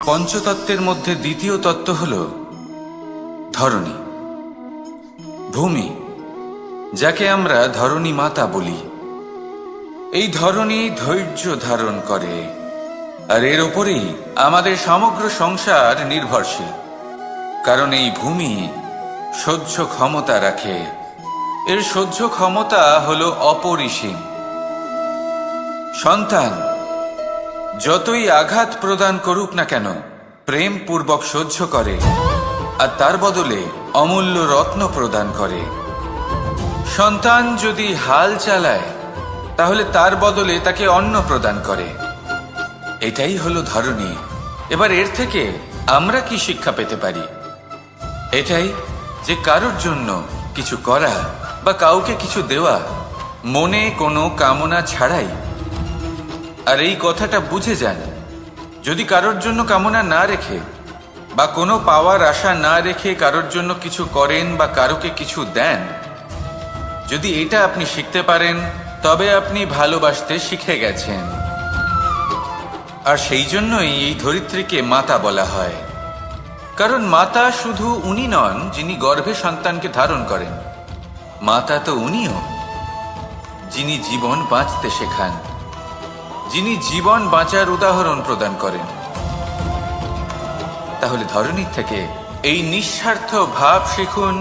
পঞ্চতত্ত্বের মধ্যে দ্বিতীয় তত্ত্ব হল ধরণী, ভূমি, যাকে আমরা ধরণী মাতা বলি। এই ধরণী ধৈর্য ধারণ করে, আর এর ওপরেই আমাদের সমগ্র সংসার নির্ভরশীল। কারণ এই ভূমি সহ্য ক্ষমতা রাখে, এর সহ্য ক্ষমতা হল অপরিসীম। সন্তান যতই আঘাত প্রদান করুক না কেন, প্রেম পূর্বক সহ্য করে, আর তার বদলে অমূল্য রত্ন প্রদান করে। সন্তান যদি হাল চালায়, তাহলে তার বদলে তাকে অন্ন প্রদান করে। এটাই হলো ধরণী। এবার এর থেকে আমরা কি শিক্ষা পেতে পারি? এটাই যে কারোর জন্য কিছু করা বা কাউকে কিছু দেওয়া মনে কোনো কামনা ছাড়াই। আর এই কথাটা বুঝে যান, যদি কারোর জন্য কামনা না রেখে বা কোনো পাওয়ার আশা না রেখে কারোর জন্য কিছু করেন বা কারোকে কিছু দেন, যদি এটা আপনি শিখতে পারেন, তবে আপনি ভালোবাসতে শিখে গেছেন। আর সেই জন্যই এই ধরিত্রীকে মাতা বলা হয়। কারণ মাতা শুধু উনি নন যিনি গর্ভে সন্তানকে ধারণ করেন, মাতা তো উনিও যিনি জীবন বাঁচতে শেখান, যিনি জীবন বাঁচার উদাহরণ প্রদান করেন। তাহলে ধরণীর থেকে এই নিঃস্বার্থ ভাব শিখুন,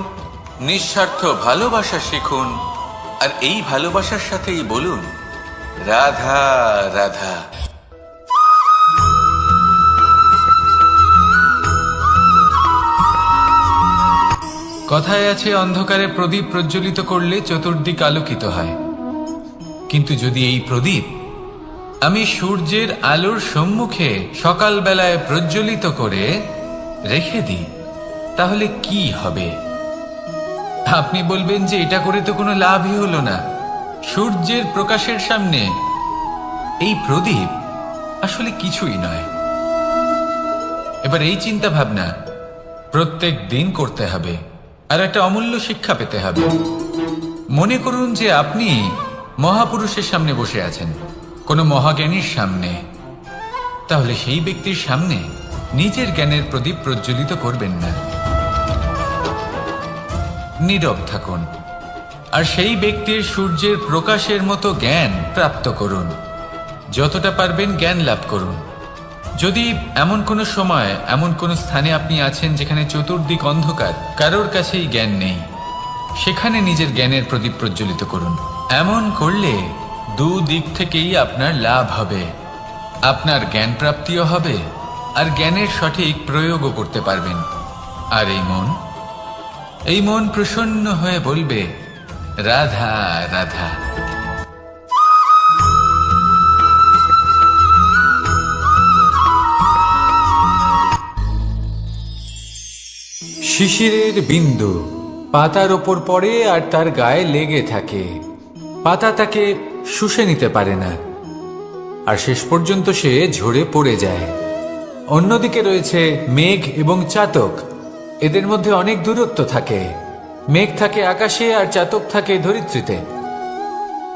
নিঃস্বার্থ ভালোবাসা শিখুন, আর এই ভালোবাসার সাথেই বলুন রাধা রাধা। কথায় আছে, অন্ধকারে প্রদীপ প্রজ্বলিত করলে চতুর্দিক আলোকিত হয়। কিন্তু যদি এই প্রদীপ আমি সূর্যের আলোর সম্মুখে সকালবেলায় প্রজ্বলিত করে রেখে দিই, তাহলে কি হবে? আপনি বলবেন যে এটা করে তো কোনো লাভই হলো না। সূর্যের প্রকাশের সামনে এই প্রদীপ আসলে কিছুই নয়। এবার এই চিন্তা ভাবনা প্রত্যেক দিন করতে হবে, আর একটা অমূল্য শিক্ষা পেতে হবে। মনে করুন যে আপনি মহাপুরুষের সামনে বসে আছেন, কোনো মহাজ্ঞানীর সামনে। তাহলে সেই ব্যক্তির সামনে নিজের জ্ঞানের প্রদীপ প্রজ্বলিত করবেন না, নীরব থাকুন, আর সেই ব্যক্তির সূর্যের প্রকাশের মতো জ্ঞান প্রাপ্ত করুন। যতটা পারবেন জ্ঞান লাভ করুন। যদি এমন কোনো সময়, এমন কোনো স্থানে আপনি আছেন যেখানে চতুর্দিক অন্ধকার, কারোর কাছেই জ্ঞান নেই, সেখানে নিজের জ্ঞানের প্রদীপ প্রজ্বলিত করুন। এমন করলে দুদিক থেকেই আপনার লাভ হবে। আপনার জ্ঞান প্রাপ্তিও হবে, আর জ্ঞানের সঠিক প্রয়োগও করতে পারবেন। আর এই মন প্রসন্ন হয়ে বলবে রাধা রাধা। শিশিরের বিন্দু পাতার ওপর পড়ে আর তার গায়ে লেগে থাকে। পাতা তাকে শুষে নিতে পারে না, আর শেষ পর্যন্ত সে ঝরে পড়ে যায়। অন্যদিকে রয়েছে মেঘ এবং চাতক। এদের মধ্যে অনেক দূরত্ব থাকে। মেঘ থাকে আকাশে আর চাতক থাকে ধরিত্রীতে।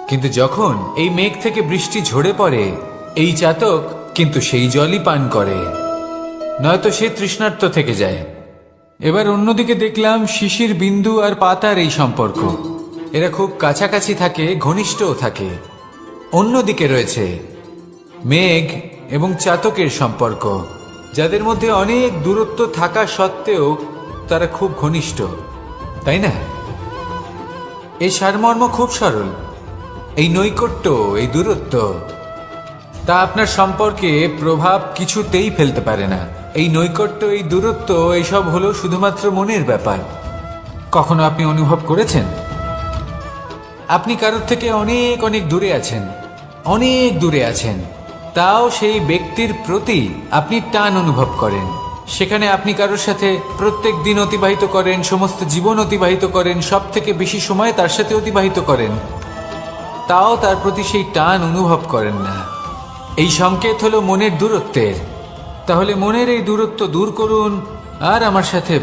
কিন্তু যখন এই মেঘ থেকে বৃষ্টি ঝরে পড়ে, এই চাতক কিন্তু সেই জলই পান করে, নয়তো সে তৃষ্ণার্ত থেকে যায়। এবার অন্যদিকে দেখলাম শিশির বিন্দু আর পাতার এই সম্পর্ক। এরা খুব কাছাকাছি থাকে, ঘনিষ্ঠও থাকে। অন্যদিকে রয়েছে মেঘ এবং চাতকের সম্পর্ক, যাদের মধ্যে অনেক দূরত্ব থাকা সত্ত্বেও তারা খুব ঘনিষ্ঠ, তাই না? এই সারমর্ম খুব সরল। এই নৈকট্য, এই দূরত্ব, তা আপনার সম্পর্কে প্রভাব কিছুতেই ফেলতে পারে না। এই নৈকট্য, এই দূরত্ব, এইসব হলো শুধুমাত্র মনের ব্যাপার। কখনো আপনি অনুভব করেছেন আপনি কারোর থেকে অনেক অনেক দূরে আছেন, অনেক দূরে আছেন, তাও সেই ব্যক্তির প্রতি আপনি টান অনুভব করেন। সেখানে আপনি কারোর সাথে প্রত্যেক দিন অতিবাহিত করেন, সমস্ত জীবন অতিবাহিত করেন, সব থেকে বেশি সময় তার সাথে অতিবাহিত করেন, তাও তার প্রতি সেই টান অনুভব করেন না। এই সংকেত হলো মনের দূরত্বের। তাহলে মনের এই দূরত্ব দূর করুন আর আমার সাথে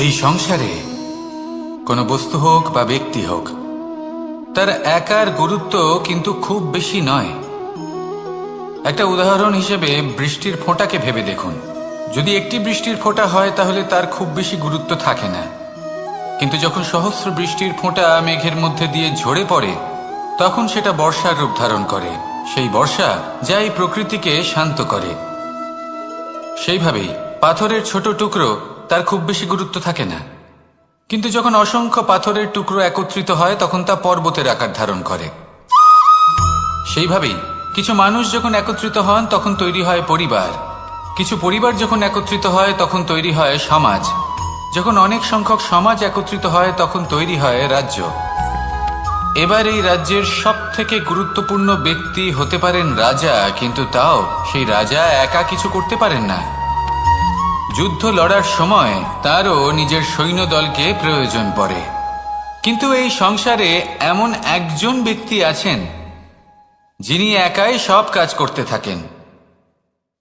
এই সংসারে কোনো বস্তু হোক বা ব্যক্তি হোক, তার একার গুরুত্ব কিন্তু খুব বেশি নয়। একটা উদাহরণ হিসেবে বৃষ্টির ফোঁটাকে ভেবে দেখুন। যদি একটি বৃষ্টির ফোঁটা হয় তাহলে তার খুব বেশি গুরুত্ব থাকে না, কিন্তু যখন সহস্র বৃষ্টির ফোঁটা মেঘের মধ্যে দিয়ে ঝরে পড়ে তখন সেটা বর্ষার রূপ ধারণ করে। সেই বর্ষা যাই প্রকৃতিকে শান্ত করে। সেইভাবেই পাথরের ছোট টুকরো, তার খুব বেশি গুরুত্ব থাকে না, কিন্তু যখন অসংখ্য পাথরের টুকরো একত্রিত হয় তখন তা পর্বতের আকার ধারণ করে। সেইভাবেই কিছু মানুষ যখন একত্রিত হন তখন তৈরি হয় পরিবার, কিছু পরিবার যখন একত্রিত হয় তখন তৈরি হয় সমাজ, যখন অনেক সংখ্যক সমাজ একত্রিত হয় তখন তৈরি হয় রাজ্য। এবার এই রাজ্যের সবথেকে গুরুত্বপূর্ণ ব্যক্তি হতে পারেন রাজা, কিন্তু তাও সেই রাজা একা কিছু করতে পারেন না। যুদ্ধ লড়ার সময় তারও নিজের সৈন্যদলকে প্রয়োজন পড়ে। কিন্তু এই সংসারে এমন একজন ব্যক্তি আছেন যিনি একাই সব কাজ করতে থাকেন,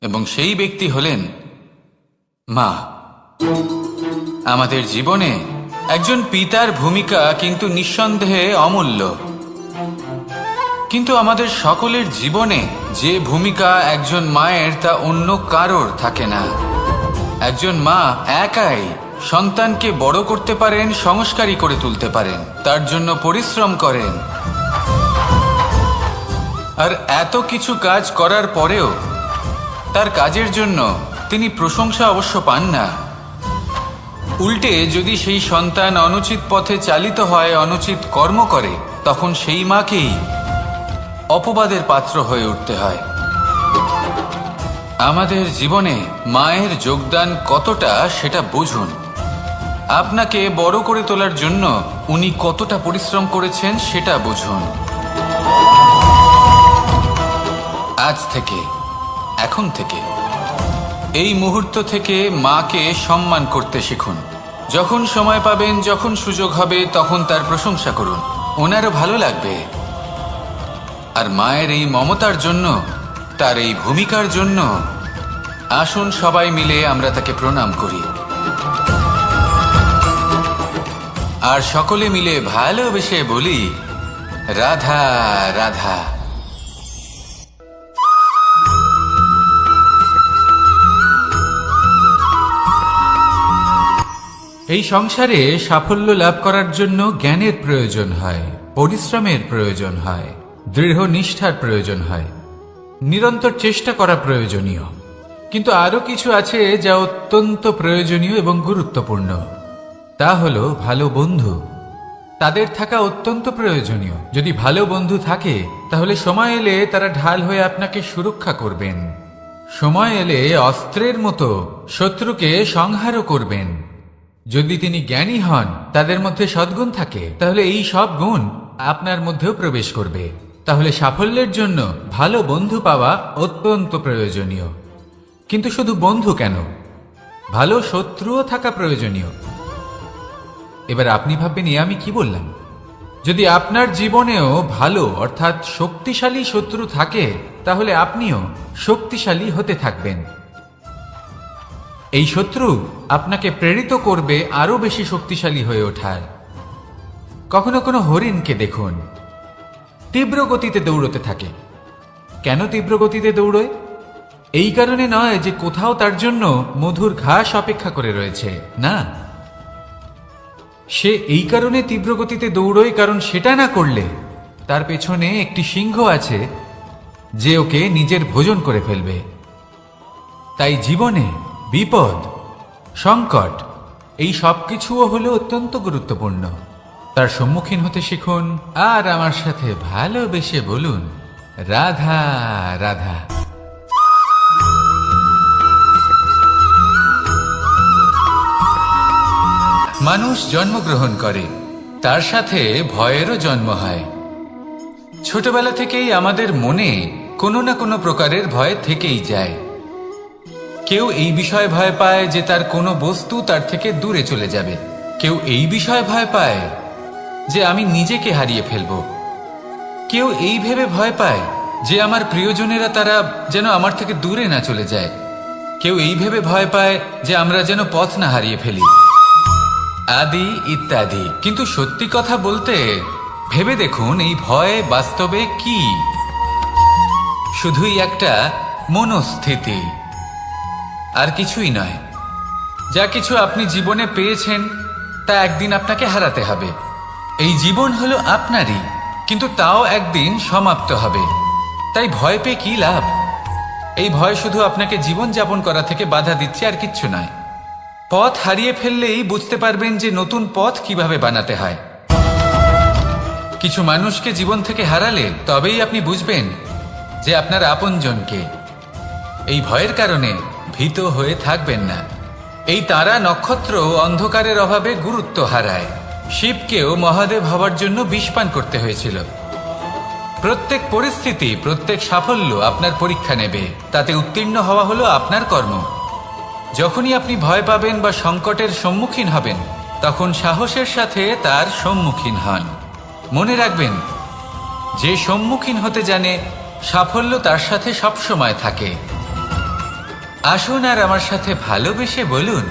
এবং সেই ব্যক্তি হলেন মা। আমাদের জীবনে একজন পিতার ভূমিকা কিন্তু নিঃসন্দেহে অমূল্য, কিন্তু আমাদের সকলের জীবনে যে ভূমিকা একজন মায়ের তা অন্য কারোর থাকে না। একজন মা একাই সন্তানকে বড় করতে পারেন, সংস্কারী করে তুলতে পারেন, তার জন্য পরিশ্রম করেন। আর এত কিছু কাজ করার পরেও তার কাজের জন্য তিনি প্রশংসা অবশ্য পান না। উল্টে যদি সেই সন্তান অনুচিত পথে চালিত হয়, অনুচিত কর্ম করে, তখন সেই মাকেই অপবাদের পাত্র হয়ে উঠতে হয়। আমাদের জীবনে মায়ের যোগদান কতটা সেটা বুঝুন। আপনাকে বড় করে তোলার জন্য উনি কতটা পরিশ্রম করেছেন সেটা বুঝুন। আজ থেকে, এখন থেকে, এই মুহূর্ত থেকে মাকে সম্মান করতে শিখুন। যখন সময় পাবেন, যখন সুযোগ হবে, তখন তার প্রশংসা করুন, ওনারও ভালো লাগবে। আর মায়ের এই মমতার জন্য, তার এই ভূমিকার জন্য আসুন সবাই মিলে আমরা তাকে প্রণাম করি, আর সকলে মিলে ভালোবেসে বলি রাধা রাধা। এই সংসারে সাফল্য লাভ করার জন্য জ্ঞানের প্রয়োজন হয়, পরিশ্রমের প্রয়োজন হয়, দৃঢ় নিষ্ঠার প্রয়োজন হয়, নিরন্তর চেষ্টা করা প্রয়োজনীয়। কিন্তু আরো কিছু আছে যা অত্যন্ত প্রয়োজনীয় এবং গুরুত্বপূর্ণ। তা হলো ভালো বন্ধু। তাদের থাকা অত্যন্ত প্রয়োজনীয়। যদি ভালো বন্ধু থাকে তাহলে সময় এলে তারা ঢাল হয়ে আপনাকে সুরক্ষা করবেন। সময় এলে অস্ত্রের মতো শত্রুকে সংহারও করবেন। যদি তিনি জ্ঞানী হন, তাদের মধ্যে সদ্গুণ থাকে, তাহলে এই সব গুণ আপনার মধ্যেও প্রবেশ করবে। তাহলে সাফল্যের জন্য ভালো বন্ধু পাওয়া অত্যন্ত প্রয়োজনীয়। কিন্তু শুধু বন্ধু কেন, ভালো শত্রুও থাকা প্রয়োজনীয়। এবার আপনি ভাববেন, আমি কি বললাম? যদি আপনার জীবনেও ভালো অর্থাৎ শক্তিশালী শত্রু থাকে, তাহলে আপনিও শক্তিশালী হতে থাকবেন। এই শত্রু আপনাকে প্রেরিত করবে আরো বেশি শক্তিশালী হয়ে ওঠার। কখনো কোনো হরিণকে দেখুন, তীব্র গতিতে দৌড়তে থাকে। কেন তীব্র গতিতে দৌড়য়? এই কারণে নয় যে কোথাও তার জন্য মধুর ঘাস অপেক্ষা করে রয়েছে, না। সে এই কারণে তীব্র গতিতে দৌড়য় কারণ সেটা না করলে তার পেছনে একটি সিংহ আছে যে ওকে নিজের ভোজন করে ফেলবে। তাই জীবনে বিপদ, সংকট, এই সবকিছুও হলো অত্যন্ত গুরুত্বপূর্ণ। তার সম্মুখীন হতে শিখুন, আর আমার সাথে ভালোবেসে বলুন রাধা রাধা। মানুষ জন্মগ্রহণ করে, তার সাথে ভয়েরও জন্ম হয়। ছোটবেলা থেকেই আমাদের মনে কোনো না কোনো প্রকারের ভয় থেকেই যায়। কেউ এই বিষয়ে ভয় পায় যে তার কোনো বস্তু তার থেকে দূরে চলে যাবে। কেউ এই বিষয়ে ভয় পায় যে আমি নিজেকে হারিয়ে ফেলব। কেউ এই ভেবে ভয় পায় যে আমার প্রিয়জনেরা তারা যেন আমার থেকে দূরে না চলে যায়। কেউ এই ভেবে ভয় পায় যে আমরা যেন পথ না হারিয়ে ফেলি। আদি ইত্যাদি। কিন্তু সত্যি কথা বলতে ভেবে দেখুন, এই ভয় বাস্তবে কি? শুধুই একটা মনস্থিতি, আর কিছুই নয়। যা কিছু আপনি জীবনে পেয়েছেন তা একদিন আপনাকে হারাতে হবে। এই জীবন হলো আপনারই, কিন্তু তাও একদিন সমাপ্ত হবে। তাই ভয় পেয়ে কি লাভ? এই ভয় শুধু আপনাকে জীবন যাপন করা থেকে বাধা দিচ্ছে, আর কিচ্ছু নয়। পথ হারিয়ে ফেললেই বুঝতে পারবেন যে নতুন পথ কিভাবে বানাতে হয়। কিছু মানুষকে জীবন থেকে হারালে তবেই আপনি বুঝবেন যে আপনার আপনজনকে। এই ভয়ের কারণে ভীত হয়ে থাকবেন না। এই তারা নক্ষত্র অন্ধকারের অভাবে গুরুত্ব হারায়। শিবকেও মহাদেব হওয়ার জন্য বিষ পান করতে হয়েছিল। প্রত্যেক পরিস্থিতি, প্রত্যেক সাফল্য আপনার পরীক্ষা নেবে, তাতে উত্তীর্ণ হওয়া হলো আপনার কর্ম। যখনই আপনি ভয় পাবেন বা সংকটের সম্মুখীন হবেন, তখন সাহসের সাথে তার সম্মুখীন হন। মনে রাখবেন, যে সম্মুখীন হতে জানে সাফল্য তার সাথে সবসময় থাকে। আসুন আর আমার সাথে ভালোবেসে বলুন,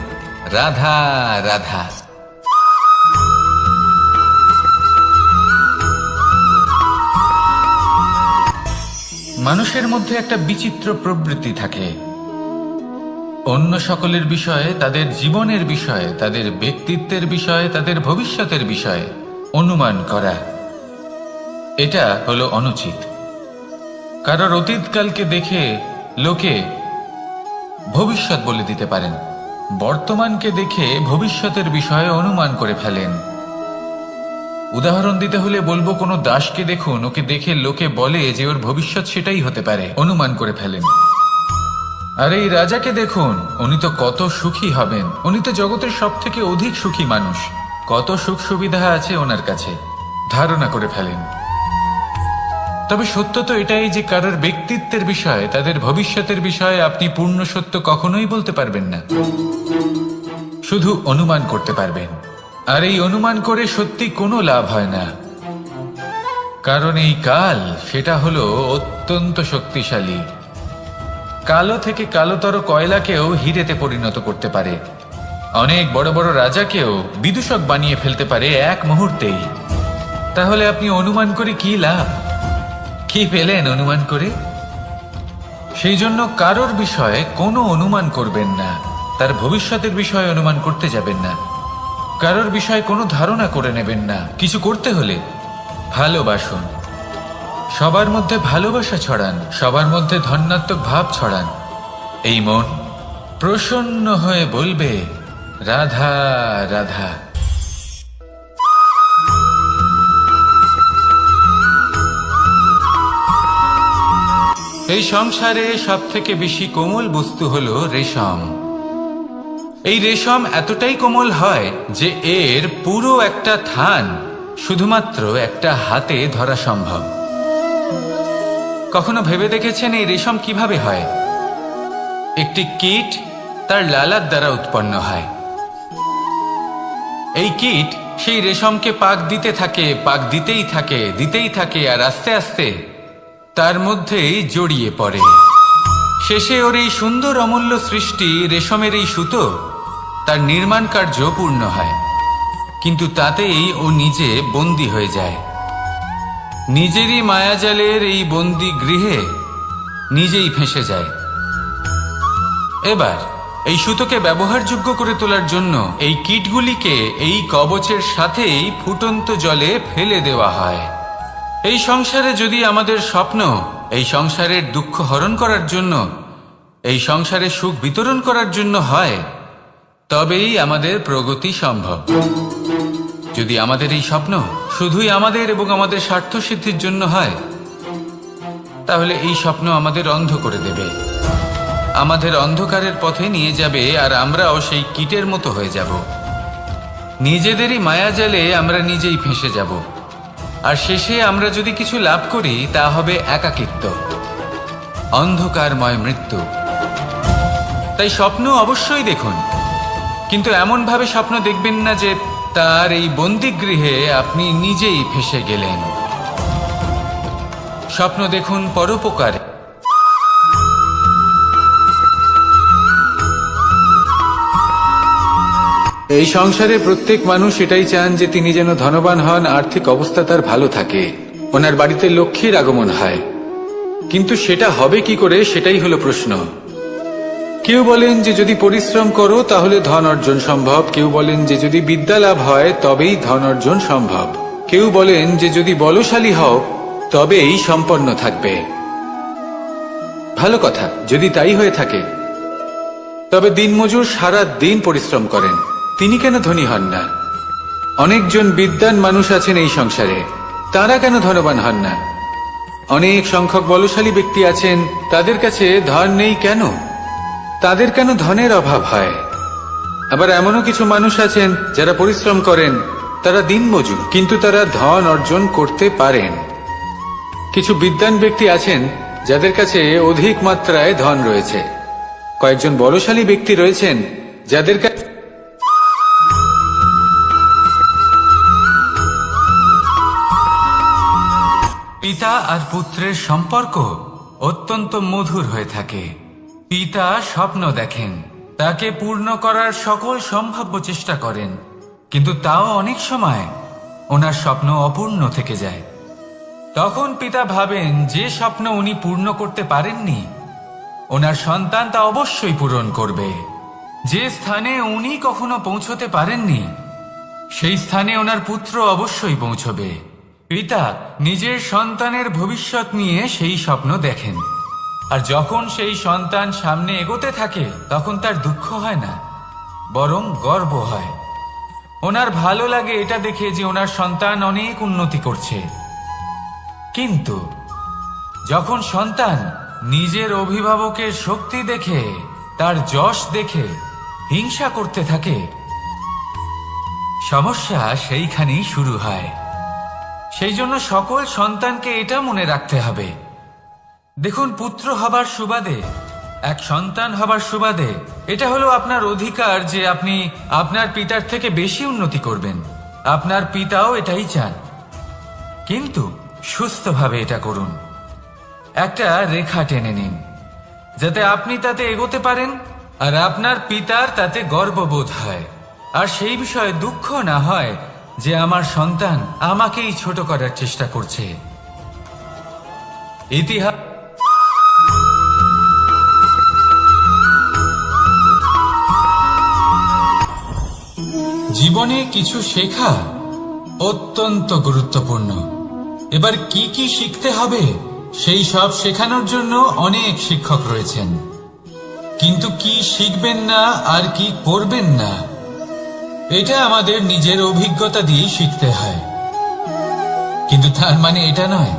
রাধা রাধা। মানুষের মধ্যে একটা বিচিত্র প্রবৃত্তি থাকে, অন্য সকলের বিষয়ে, তাদের জীবনের বিষয়ে, তাদের ব্যক্তিত্বের বিষয়ে, তাদের ভবিষ্যতের বিষয়ে অনুমান করা। এটা হলো অনুচিত। কারোর অতীতকালকে দেখে লোকে ভবিষ্যৎ বলে দিতে পারেন, বর্তমানকে দেখে ভবিষ্যতের বিষয়ে অনুমান করে ফেলেন। উদাহরণ দিতে হলে বলবো, কোনো দাসকে দেখুন, ওকে দেখে লোকে বলে যে ওর ভবিষ্যৎ সেটাই হতে পারে, অনুমান করে ফেলেন। আর এই রাজাকে দেখুন, উনি তো কত সুখী হবেন, উনি তো জগতের সব থেকে অধিক সুখী মানুষ, কত সুখ সুবিধা আছে ওনার কাছে, ধারণা করে ফেলেন। তবে সত্য তো এটাই যে কারোর ব্যক্তিত্বের বিষয়ে, তাদের ভবিষ্যতের বিষয়ে আপনি পূর্ণ সত্য কখনোই বলতে পারবেন না, শুধু অনুমান করতে পারবেন। আর এই অনুমান করে সত্যি কোনো লাভ হয় না, কারণ এই কাল সেটা হলো অত্যন্ত শক্তিশালী। কালো থেকে কালোতর কয়লাকেও হিরেতে পরিণত করতে পারে, অনেক বড় বড় রাজাকেও বিদূষক বানিয়ে ফেলতে পারে এক মুহূর্তেই। তাহলে আপনি অনুমান করে কি লাভ? কি পেলেন অনুমান করে? সেই জন্য কারোর বিষয়ে কোনো অনুমান করবেন না, তার ভবিষ্যতের বিষয়ে অনুমান করতে যাবেন না, কারোর বিষয়ে কোনো ধারণা করে নেবেন না। কিছু করতে হলে ভালোবাসুন, সবার মধ্যে ভালোবাসা ছড়ান, সবার মধ্যে ধন্যাত্মক ভাব ছড়ান। এই মন প্রসন্ন হয়ে বলবে, রাধা রাধা। এই সংসারে সব থেকে বেশি কোমল বস্তু হলো রেশম। এই রেশম এতটাই কোমল হয় যে এর পুরো একটা থান শুধুমাত্র একটা হাতে ধরা সম্ভব। কখনো ভেবে দেখেছেন এই রেশম কিভাবে হয়? একটি কীট তার লালার দ্বারা উৎপন্ন হয়। এই কীট সেই রেশমকে পাক দিতে থাকে, পাক দিতেই থাকে, দিতেই থাকে, আর আস্তে আস্তে তার মধ্যেই জড়িয়ে পড়ে। শেষে ওর এই সুন্দর অমূল্য সৃষ্টি রেশমের এই সুতো, তার নির্মাণ কার্য পূর্ণ হয়, কিন্তু তাতেই ও নিজে বন্দী হয়ে যায়। নিজেরই মায়াজালের এই বন্দী গৃহে নিজেই ফেঁসে যায়। এবার এই সুতোকে ব্যবহারযোগ্য করে তোলার জন্য এই কীটগুলিকে এই কবচের সাথেই ফুটন্ত জলে ফেলে দেওয়া হয়। এই সংসারে যদি আমাদের স্বপ্ন এই সংসারের দুঃখ হরণ করার জন্য, এই সংসারে সুখ বিতরণ করার জন্য হয়, তবেই আমাদের প্রগতি সম্ভব। যদি আমাদের এই স্বপ্ন শুধুই আমাদের এবং আমাদের স্বার্থ সিদ্ধির জন্য হয়, তাহলে এই স্বপ্ন আমাদের অন্ধ করে দেবে, আমাদের অন্ধকারের পথে নিয়ে যাবে, আর আমরাও সেই কীটের মতো হয়ে যাব। নিজেদেরই মায়াজালে আমরা নিজেই ফেঁসে যাব, আর শেষে আমরা যদি কিছু লাভ করি তা হবে একাকিত্ব, অন্ধকারময় মৃত্যু। তাই স্বপ্ন অবশ্যই দেখুন, কিন্তু এমনভাবে স্বপ্ন দেখবেন না যে তার এই বন্দিগৃহে আপনি নিজেই ফেঁসে গেলেন। স্বপ্ন দেখুন পরোপকারে। এই সংসারে প্রত্যেক মানুষ এটাই চান যে তিনি যেন ধনবান হন, আর্থিক অবস্থা তার ভালো থাকে, ওনার বাড়িতে লক্ষ্মীর আগমন হয়। কিন্তু সেটা হবে কি করে, সেটাই হলো প্রশ্ন। কেউ বলেন যে যদি পরিশ্রম করো তাহলে ধন অর্জন সম্ভব, কেউ বলেন যে যদি বিদ্যা লাভ হয় তবেই ধন অর্জন সম্ভব, কেউ বলেন যে যদি বলশালী হও তবেই সম্পন্ন থাকবে। ভালো কথা, যদি তাই হয়ে থাকে, তবে দিনমজুর সারা দিন পরিশ্রম করেন, তিনি কেন ধনী হন না? অনেকজন বিদ্বান মানুষ আছেন এই সংসারে, তারা কেন ধনবান হন না? অনেক সংখ্যক বলশালী ব্যক্তি আছেন, তাদের কাছে ধন নেই কেন? তাদের কেন ধনের অভাব হয়? আবার এমনও কিছু মানুষ আছেন যারা পরিশ্রম করেন, তারা দিনমজুর, কিন্তু তারা ধন অর্জন করতে পারেন। কিছু বিদ্বান ব্যক্তি আছেন যাদের কাছে অধিক মাত্রায় ধন রয়েছে, কয়েকজন বলশালী ব্যক্তি রয়েছেন যাদের কাছে পিতা আর পুত্রের সম্পর্ক অত্যন্ত মধুর হয়ে থাকে। পিতা স্বপ্ন দেখেন, তাকে পূর্ণ করার সকল সম্ভাব্য চেষ্টা করেন, কিন্তু তাও অনেক সময় ওনার স্বপ্ন অপূর্ণ থেকে যায়। তখন পিতা ভাবেন যে স্বপ্ন উনি পূর্ণ করতে পারেননি, ওনার সন্তান তা অবশ্যই পূরণ করবে। যে স্থানে উনি কখনো পৌঁছতে পারেননি, সেই স্থানে ওনার পুত্র অবশ্যই পৌঁছবে। পিতা নিজের সন্তানের ভবিষ্যৎ নিয়ে সেই স্বপ্ন দেখেন, আর যখন সেই সন্তান সামনে এগোতে থাকে তখন তার দুঃখ হয় না, বরং গর্ব হয়। ওনার ভালো লাগে এটা দেখে যে ওনার সন্তান অনেক উন্নতি করছে। কিন্তু যখন সন্তান নিজের অভিভাবকের শক্তি দেখে, তার যশ দেখে হিংসা করতে থাকে, সমস্যা সেইখানেই শুরু হয়। সেই জন্য সকল সন্তানকে এটা মনে রাখতে হবে, দেখুন, পুত্র হবার সুবাদে, এক সন্তান হবার সুবাদে এটা হলো আপনার অধিকার যে আপনি আপনার পিতার থেকে বেশি উন্নতি করবেন। আপনার পিতাও এটাই চান, কিন্তু সুস্থভাবে এটা করুন। একটা রেখা টেনে নিন যাতে আপনি তাতে এগোতে পারেন আর আপনার পিতার তাতে গর্ববোধ হয়, আর সেই বিষয়ে দুঃখ না হয় যে আমার সন্তান আমাকেই ছোট করার চেষ্টা করছে। ইতিহাস জীবনে কিছু শেখা অত্যন্ত গুরুত্বপূর্ণ। এবার কি কি শিখতে হবে সেই সব শেখানোর জন্য অনেক শিক্ষক রয়েছেন, কিন্তু কি শিখবেন না আর কি করবেন না, এটা আমাদের নিজের অভিজ্ঞতা দিয়ে শিখতে হয়। কিন্তু তার মানে এটা নয়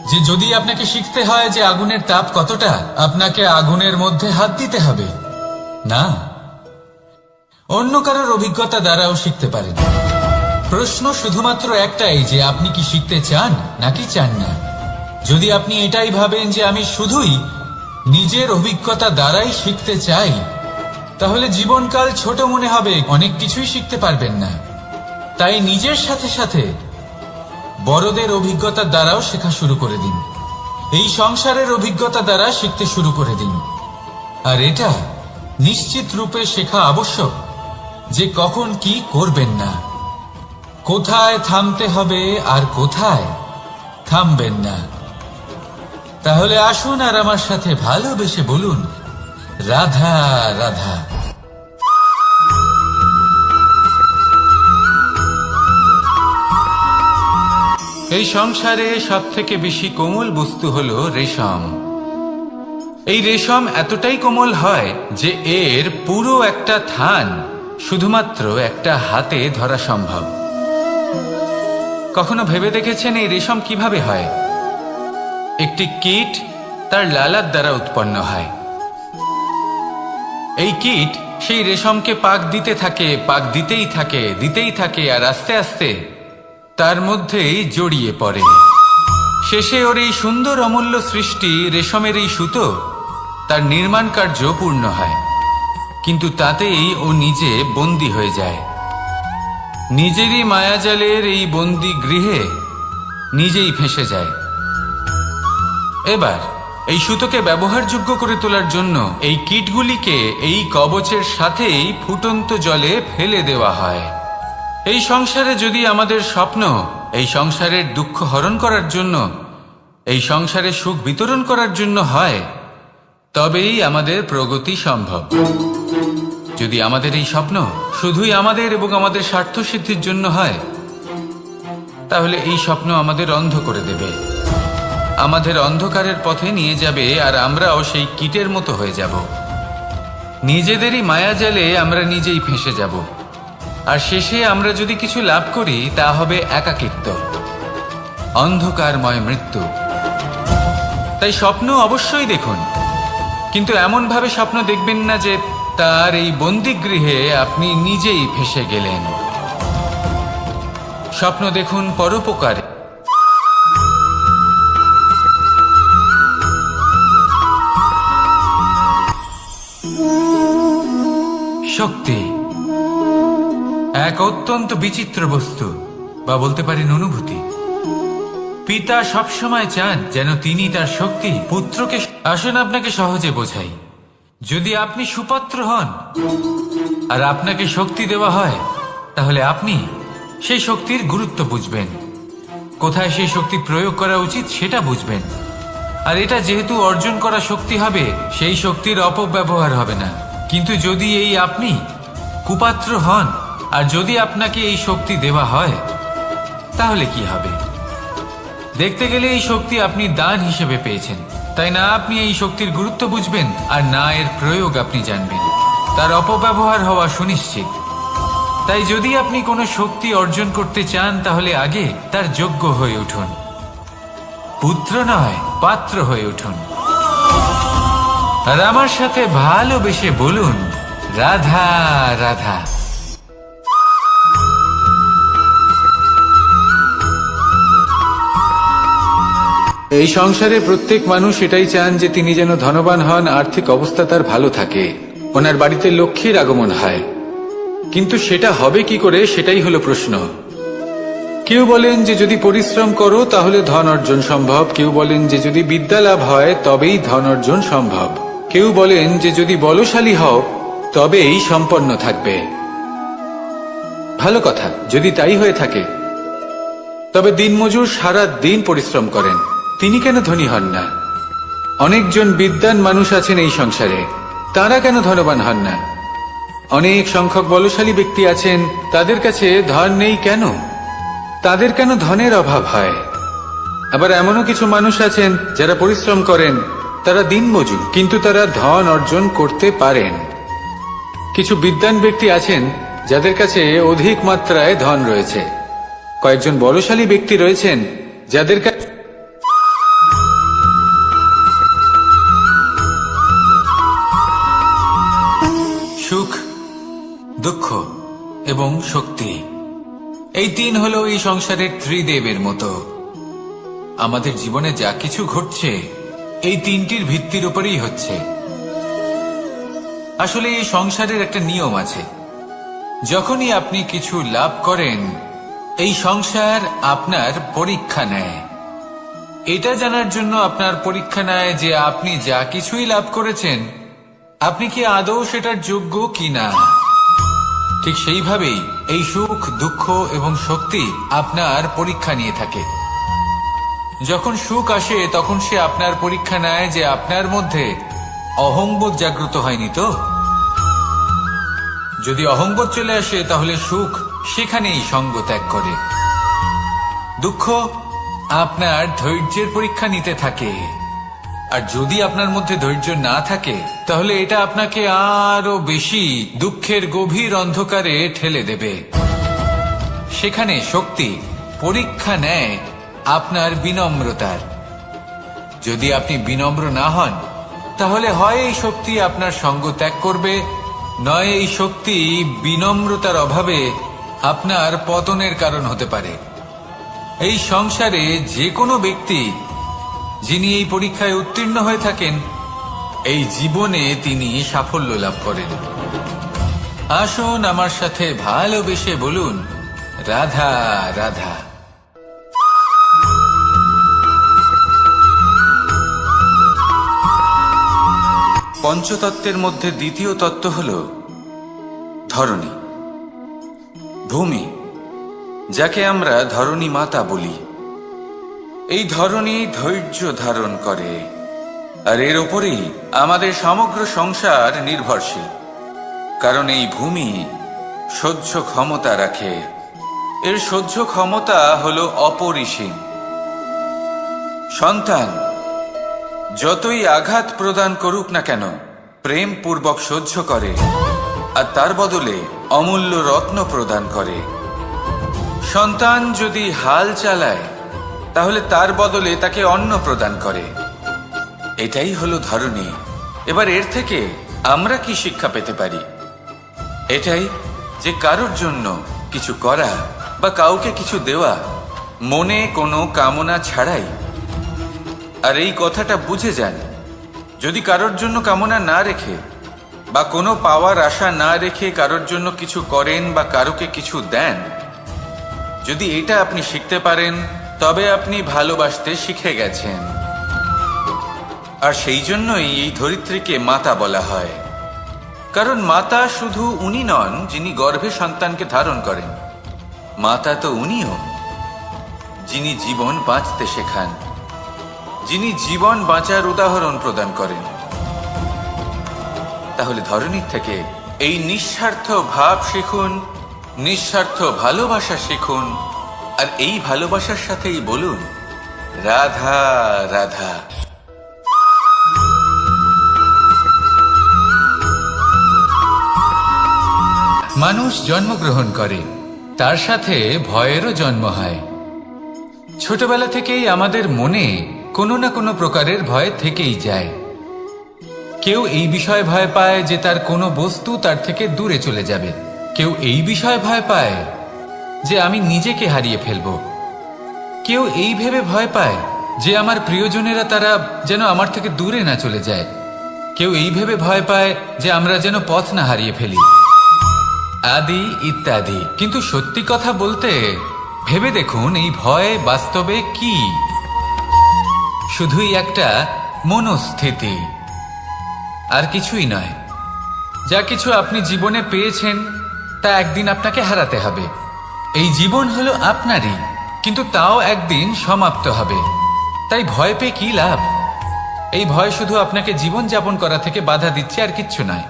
যে যদি আপনাকে শিখতে হয় যে আগুনের তাপ কতটা, আপনাকে আগুনের মধ্যে হাত দিতে হবে। না, অন্য কারোর অভিজ্ঞতা দ্বারাও শিখতে পারেন। প্রশ্ন শুধুমাত্র একটাই যে আপনি কি শিখতে চান নাকি চান না। যদি আপনি এটাই ভাবেন যে আমি শুধুই নিজের অভিজ্ঞতা দ্বারাই শিখতে চাই, তাহলে জীবনকাল ছোট মনে হবে, অনেক কিছুই শিখতে পারবেন না। তাই নিজের সাথে সাথে বড়দের অভিজ্ঞতা দ্বারাও শেখা শুরু করে দিন। এই সংসারের অভিজ্ঞতা দ্বারা শিখতে শুরু করে দিন। আর এটা নিশ্চিত রূপে শেখা আবশ্যক যে কখন কি করবেন না, কোথায় থামতে হবে আর কোথায় থামবেন না। তাহলে আসুন আর আমার সাথে ভালোবেসে বলুন, রাধা রাধা। এই সংসারে সব থেকে বেশি কোমল বস্তু হলো রেশম। এই রেশম এতটাই কোমল হয় যে এর পুরো একটা থান শুধুমাত্র একটা হাতে ধরা সম্ভব। কখনো ভেবে দেখেছেন এই রেশম কিভাবে হয়? একটি কীট তার লালার দ্বারা উৎপন্ন হয়। এই কীট সেই রেশমকে পাক দিতে থাকে, পাক দিতেই থাকে, আর আস্তে আস্তে তার মধ্যেই জড়িয়ে পড়ে। শেষে ওর এই সুন্দর অমূল্য সৃষ্টি রেশমের এই সুতো, তার নির্মাণ কার্য পূর্ণ হয়, কিন্তু তাতেই ও নিজে বন্দী হয়ে যায়। নিজেরই মায়াজালের এই বন্দী গৃহে নিজেই ফেঁসে যায়। এবার এই সুতোকে ব্যবহারযোগ্য করে তোলার জন্য এই কীটগুলিকে এই কবচের সাথেই ফুটন্ত জলে ফেলে দেওয়া হয়। এই সংসারে যদি আমাদের স্বপ্ন এই সংসারের দুঃখ হরণ করার জন্য, এই সংসারে সুখ বিতরণ করার জন্য হয়, তবেই আমাদের প্রগতি সম্ভব। যদি আমাদের এই স্বপ্ন শুধুই আমাদের এবং আমাদের স্বার্থ সিদ্ধির জন্য হয়, তাহলে এই স্বপ্ন আমাদের অন্ধ করে দেবে, আমাদের অন্ধকারের পথে নিয়ে যাবে, আর আমরাও সেই কীটের মতো হয়ে যাব। নিজেদেরই মায়াজালে আমরা নিজেই ফেঁসে যাব, আর শেষে আমরা যদি কিছু লাভ করি তা হবে একাকিত্ব, অন্ধকারময় মৃত্যু। তাই স্বপ্ন অবশ্যই দেখুন, কিন্তু এমনভাবে স্বপ্ন দেখবেন না যে তার এই বন্দিগৃহে আপনি নিজেই ফেঁসে গেলেন। স্বপ্ন দেখুন পরোপকারে। শক্তি এক অত্যন্ত বিচিত্র বস্তু, বা বলতে পারেন অনুভূতি। পিতা সবসময় চান যেন তিনি তার শক্তি পুত্রকে। আসুন আপনাকে সহজে বোঝাই। যদি আপনি সুপাত্র হন আর আপনাকে শক্তি দেওয়া হয়, তাহলে আপনি সেই শক্তির গুরুত্ব বুঝবেন, কোথায় সেই শক্তি প্রয়োগ করা উচিত সেটা বুঝবেন। আর এটা যেহেতু অর্জন করা শক্তি হবে, সেই শক্তির অপব্যবহার হবে না। কিন্তু যদি এই আপনি কুপাত্র হন আর যদি আপনাকে এই শক্তি দেওয়া হয়, তাহলে কি হবে? দেখতে গেলে এই শক্তি আপনি দান হিসেবে পেয়েছেন, তাই না আপনি এই শক্তির গুরুত্ব বুঝবেন, আর না এর প্রয়োগ আপনি জানবেন। তার অপব্যবহার হওয়া সুনিশ্চিত। তাই যদি আপনি কোনো শক্তি অর্জন করতে চান, তাহলে আগে তার যোগ্য হয়ে উঠুন, পুত্র নয় পাত্র হয়ে উঠুন। আর আমার সাথে ভালোবেসে বলুন, রাধা রাধা। এই সংসারে প্রত্যেক মানুষ এটাই চান যে তিনি যেন ধনবান হন, আর্থিক অবস্থা তার ভালো থাকে, ওনার বাড়িতে লক্ষ্মীর আগমন হয়। কিন্তু সেটা হবে কি করে, সেটাই হলো প্রশ্ন। কেউ বলেন যে যদি পরিশ্রম করো তাহলে ধন অর্জন সম্ভব, কেউ বলেন যে যদি বিদ্যা লাভ হয় তবেই ধন অর্জন সম্ভব, কেউ বলেন যে যদি বলশালী হও তবেই সম্পন্ন থাকবে। ভালো কথা, যদি তাই হয়ে থাকে, তবে দিনমজুর সারা দিন পরিশ্রম করেন, তিনি কেন ধনী হন না? অনেকজন বিদ্বান মানুষ আছেন এই সংসারে, তারা কেন ধনবান হন না? অনেক সংখ্যক বলশালী ব্যক্তি আছেন, তাদের কাছে ধন নেই কেন? তাদের কেন ধনের অভাব হয়? আবার এমনও কিছু মানুষ আছেন যারা পরিশ্রম করেন, তারা দিনমজুর, কিন্তু তারা ধন অর্জন করতে পারেন। কিছু বিদ্বান ব্যক্তি আছেন যাদের কাছে অধিক মাত্রায় ধন রয়েছে, কয়েকজন বলশালী ব্যক্তি রয়েছেন যাদের কাছে সুখ, দুঃখ এবং শক্তি, এই তিন হলো এই সংসারের ত্রিদেবের মতো। আমাদের জীবনে যা কিছু ঘটছে এই তিনটির ভিত্তির উপরেই হচ্ছে। আসলে এই সংসারের একটা নিয়ম আছে, যখনই আপনি কিছু লাভ করেন, এই সংসার আপনার পরীক্ষা নেয়। এটা জানার জন্য আপনার পরীক্ষা নেয় যে আপনি যা কিছুই লাভ করেছেন, আপনি কি আদৌ সেটার যোগ্য কিনা। ঠিক সেইভাবেই এই সুখ, দুঃখ এবং শক্তি আপনার পরীক্ষা নিয়ে থাকে। যখন সুখ আসে তখন সে আপনার পরীক্ষা নেয় যে আপনার মধ্যে অহংবোধ জাগ্রত হয়নি তো। যদি অহংবোধ চলে আসে তাহলে সুখ সেখানেই সঙ্গ ত্যাগ করে। দুঃখ আপনার ধৈর্যের পরীক্ষা নিতে থাকে, আর যদি আপনার মধ্যে ধৈর্য না থাকে তাহলে এটা আপনাকে আরো বেশি দুঃখের গভীর অন্ধকারে ঠেলে দেবে। সেখানে শক্তি পরীক্ষা নেয় আপনার বিনম্রতার। যদি আপনি বিনম্র না হন, তাহলে হয় এই শক্তি আপনার সঙ্গ ত্যাগ করবে, নয় এই শক্তি বিনম্রতার অভাবে আপনার পতনের কারণ হতে পারে। এই সংসারে যে কোনো ব্যক্তি যিনি এই পরীক্ষায় উত্তীর্ণ হয়ে থাকেন, এই জীবনে তিনি সাফল্য লাভ করেন। আসুন আমার সাথে ভালোবেসে বলুন, রাধা রাধা। পঞ্চতত্ত্বের মধ্যে দ্বিতীয় তত্ত্ব হল ধরণী, ভূমি, যাকে আমরা ধরণী মাতা বলি। এই ধরণী ধৈর্য ধারণ করে, আর এর ওপরেই আমাদের সমগ্র সংসার নির্ভরশীল। কারণ এই ভূমি সহ্য ক্ষমতা রাখে, এর সহ্য ক্ষমতা হল অপরিসীম। সন্তান যতই আঘাত প্রদান করুক না কেন, প্রেম পূর্বক সহ্য করে, আর তার বদলে অমূল্য রত্ন প্রদান করে। সন্তান যদি হাল চালায়, তাহলে তার বদলে তাকে অন্ন প্রদান করে। এটাই হলো ধরণী। এবার এর থেকে আমরা কি শিক্ষা পেতে পারি? এটাই যে কারোর জন্য কিছু করা বা কাউকে কিছু দেওয়া মনে কোনো কামনা ছাড়াই। আর এই কথাটা বুঝে যান, যদি কারোর জন্য কামনা না রেখে বা কোনো পাওয়ার আশা না রেখে কারোর জন্য কিছু করেন বা কারোকে কিছু দেন, যদি এটা আপনি শিখতে পারেন, তবে আপনি ভালোবাসতে শিখে গেছেন। আর সেই জন্যই এই ধরিত্রীকে মাতা বলা হয়। কারণ মাতা শুধু উনি নন যিনি গর্ভে সন্তানকে ধারণ করেন, মাতা তো উনিও যিনি জীবন বাঁচতে শেখান, যিনি জীবন বাঁচার উদাহরণ প্রদান করেন। তাহলে ধরণীর থেকে এই নিঃস্বার্থ ভাব শিখুন, নিঃস্বার্থ ভালোবাসা শিখুন, আর এই ভালোবাসার সাথেই বলুন রাধা রাধা। মানুষ জন্মগ্রহণ করে, তার সাথে ভয়েরও জন্ম হয়। ছোটবেলা থেকেই আমাদের মনে কোনো না কোনো প্রকারের ভয় থেকেই যায়। কেউ এই বিষয়ে ভয় পায় যে তার কোনো বস্তু তার থেকে দূরে চলে যাবে, কেউ এই বিষয়ে ভয় পায় যে আমি নিজেকে হারিয়ে ফেলব, কেউ এই ভেবে ভয় পায় যে আমার প্রিয়জনেরা তারা যেন আমার থেকে দূরে না চলে যায়, কেউ এই ভেবে ভয় পায় যে আমরা যেন পথ না হারিয়ে ফেলি, আদি ইত্যাদি। কিন্তু সত্যি কথা বলতে, ভেবে দেখুন এই ভয় বাস্তবে কি? শুধুই একটা মনস্থিতি, আর কিছুই নয়। যা কিছু আপনি জীবনে পেয়েছেন তা একদিন আপনাকে হারাতে হবে। এই জীবন হলো আপনারই, কিন্তু তাও একদিন সমাপ্ত হবে। তাই ভয় পেয়ে কি লাভ? এই ভয় শুধু আপনাকে জীবন যাপন করা থেকে বাধা দিচ্ছে, আর কিচ্ছু নয়।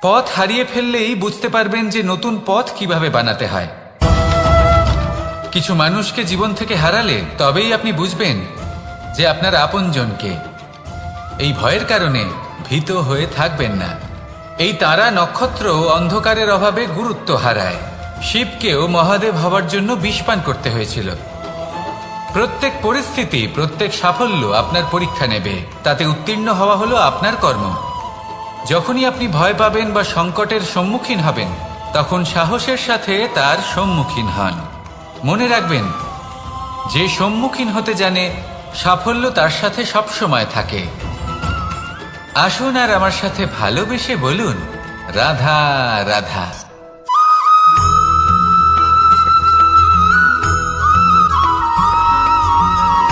পথ হারিয়ে ফেললেই বুঝতে পারবেন যে নতুন পথ কিভাবে বানাতে হয়। কিছু মানুষকে জীবন থেকে হারালে তবেই আপনি বুঝবেন যে আপনার আপনজনকে। এই ভয়ের কারণে ভীত হয়ে থাকবেন না। এই তারা নক্ষত্র অন্ধকারের অভাবে গুরুত্ব হারায়। শিবকেও মহাদেব হবার জন্য বিষ পান করতে হয়েছিল। প্রত্যেক পরিস্থিতি, প্রত্যেক সাফল্য আপনার পরীক্ষা নেবে, তাতে উত্তীর্ণ হওয়া হলো আপনার কর্ম। যখনই আপনি ভয় পাবেন বা সংকটের সম্মুখীন হবেন, তখন সাহসের সাথে তার সম্মুখীন হন। মনে রাখবেন, যে সম্মুখীন হতে জানে সাফল্য তার সাথে সবসময় থাকে। আসুন আর আমার সাথে ভালোবেসে বলুন রাধা রাধা।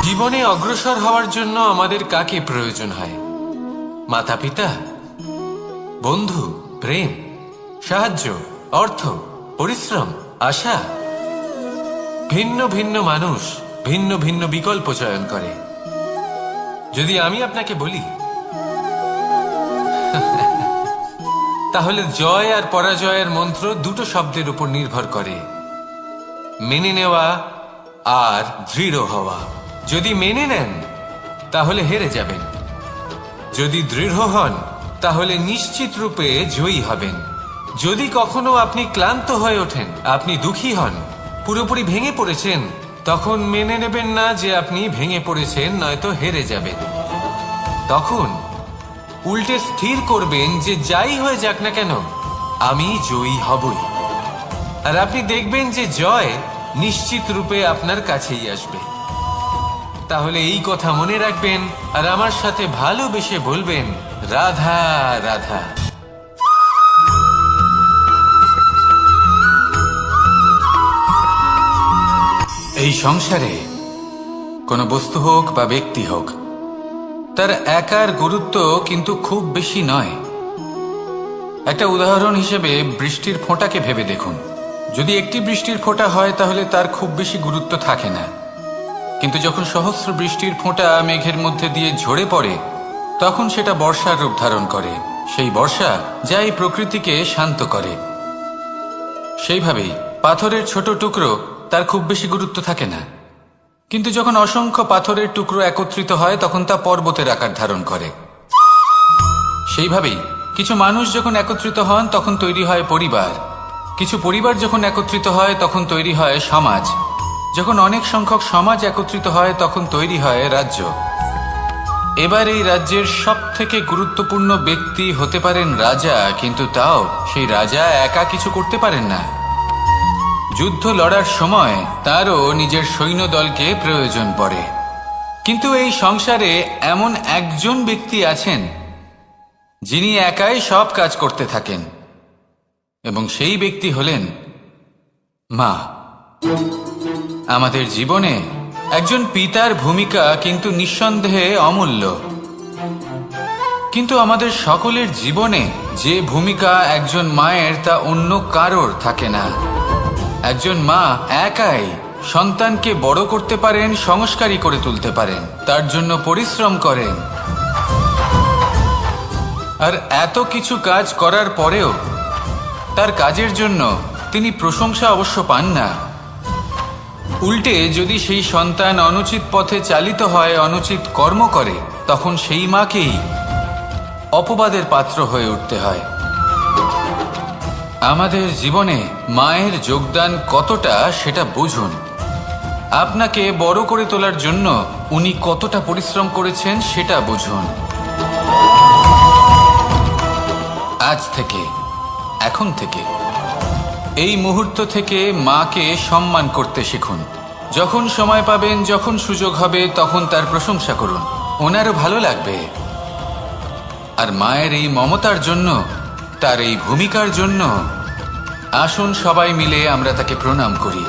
জীবনে অগ্রসর হওয়ার জন্য আমাদের কাকে প্রয়োজন হয়? মাতা পিতা, বন্ধু, প্রেম, সাহায্য, অর্থ, পরিশ্রম, আশা। ভিন্ন ভিন্ন মানুষ ভিন্ন ভিন্ন বিকল্প চয়ন করে। যদি আমি আপনাকে বলি, তাহলে জয় আর পরাজয়ের মন্ত্র দুটো শব্দের উপর নির্ভর করে, মেনে নেওয়া আর দৃঢ় হওয়া। যদি মেনে নেন তাহলে হেরে যাবেন, যদি দৃঢ় হন তাহলে নিশ্চিত রূপে জয়ী হবেন। যদি কখনো আপনি ক্লান্ত হয়ে ওঠেন, আপনি দুঃখী হন, পুরোপুরি ভেঙে পড়েছেন, তখন মেনে নেবেন না যে আপনি ভেঙে পড়েছেন, নয়তো হেরে যাবেন। তখন উল্টে স্থির করবেন যে যাই হয়ে যাক না কেন, আমি জয়ী হবই। আর আপনি দেখবেন যে জয় নিশ্চিত রূপে আপনার কাছেই আসবে। তাহলে এই কথা মনে রাখবেন আর আমার সাথে ভালোবেসে বলবেন রাধা রাধা। এই সংসারে কোনো বস্তু হোক বা ব্যক্তি হোক, তার একার গুরুত্ব কিন্তু খুব বেশি নয়। একটা উদাহরণ হিসেবে বৃষ্টির ফোঁটাকে ভেবে দেখুন। যদি একটি বৃষ্টির ফোঁটা হয় তাহলে তার খুব বেশি গুরুত্ব থাকে না, কিন্তু যখন সহস্র বৃষ্টির ফোঁটা মেঘের মধ্যে দিয়ে ঝরে পড়ে তখন সেটা বর্ষার রূপ ধারণ করে। সেই বর্ষা যা এই প্রকৃতিকে শান্ত করে। সেইভাবেই পাথরের ছোট টুকরো, তার খুব বেশি গুরুত্ব থাকে না, কিন্তু যখন অসংখ্য পাথরের টুকরো একত্রিত হয় তখন তা পর্বতের আকার ধারণ করে। সেইভাবেই কিছু মানুষ যখন একত্রিত হন তখন তৈরি হয় পরিবার, কিছু পরিবার যখন একত্রিত হয় তখন তৈরি হয় সমাজ, যখন অনেক সংখ্যক সমাজ একত্রিত হয় তখন তৈরি হয় রাজ্য। এবার এই রাজ্যের সব থেকে গুরুত্বপূর্ণ ব্যক্তি হতে পারেন রাজা, কিন্তু তাও সেই রাজা একা কিছু করতে পারেন না। যুদ্ধ লড়ার সময় তারও নিজের সৈন্যদলকে প্রয়োজন পড়ে। কিন্তু এই সংসারে এমন একজন ব্যক্তি আছেন যিনি একাই সব কাজ করতে থাকেন, এবং সেই ব্যক্তি হলেন মা। আমাদের জীবনে একজন পিতার ভূমিকা কিন্তু নিঃসন্দেহে অমূল্য, কিন্তু আমাদের সকলের জীবনে যে ভূমিকা একজন মায়ের তা অন্য কারোর থাকে না। একজন মা একাই সন্তানকে বড় করতে পারেন, সংস্কারী করে তুলতে পারেন, তার জন্য পরিশ্রম করেন। আর এত কিছু কাজ করার পরেও তার কাজের জন্য তিনি প্রশংসা অবশ্য পান না। উল্টে যদি সেই সন্তান অনুচিত পথে চালিত হয়, অনুচিত কর্ম করে, তখন সেই মাকেই অপবাদের পাত্র হয়ে উঠতে হয়। আমাদের জীবনে মায়ের যোগদান কতটা সেটা বুঝুন। আপনাকে বড় করে তোলার জন্য উনি কতটা পরিশ্রম করেছেন সেটা বুঝুন। আজ থেকে, এখন থেকে, এই মুহূর্ত থেকে মাকে সম্মান করতে শিখুন। যখন সময় পাবেন, যখন সুযোগ হবে, তখন তার প্রশংসা করুন, ওনারও ভালো লাগবে। আর মায়ের এই মমতার জন্য, তার এই ভূমিকার জন্য আসুন সবাই মিলে আমরা তাকে প্রণাম করি,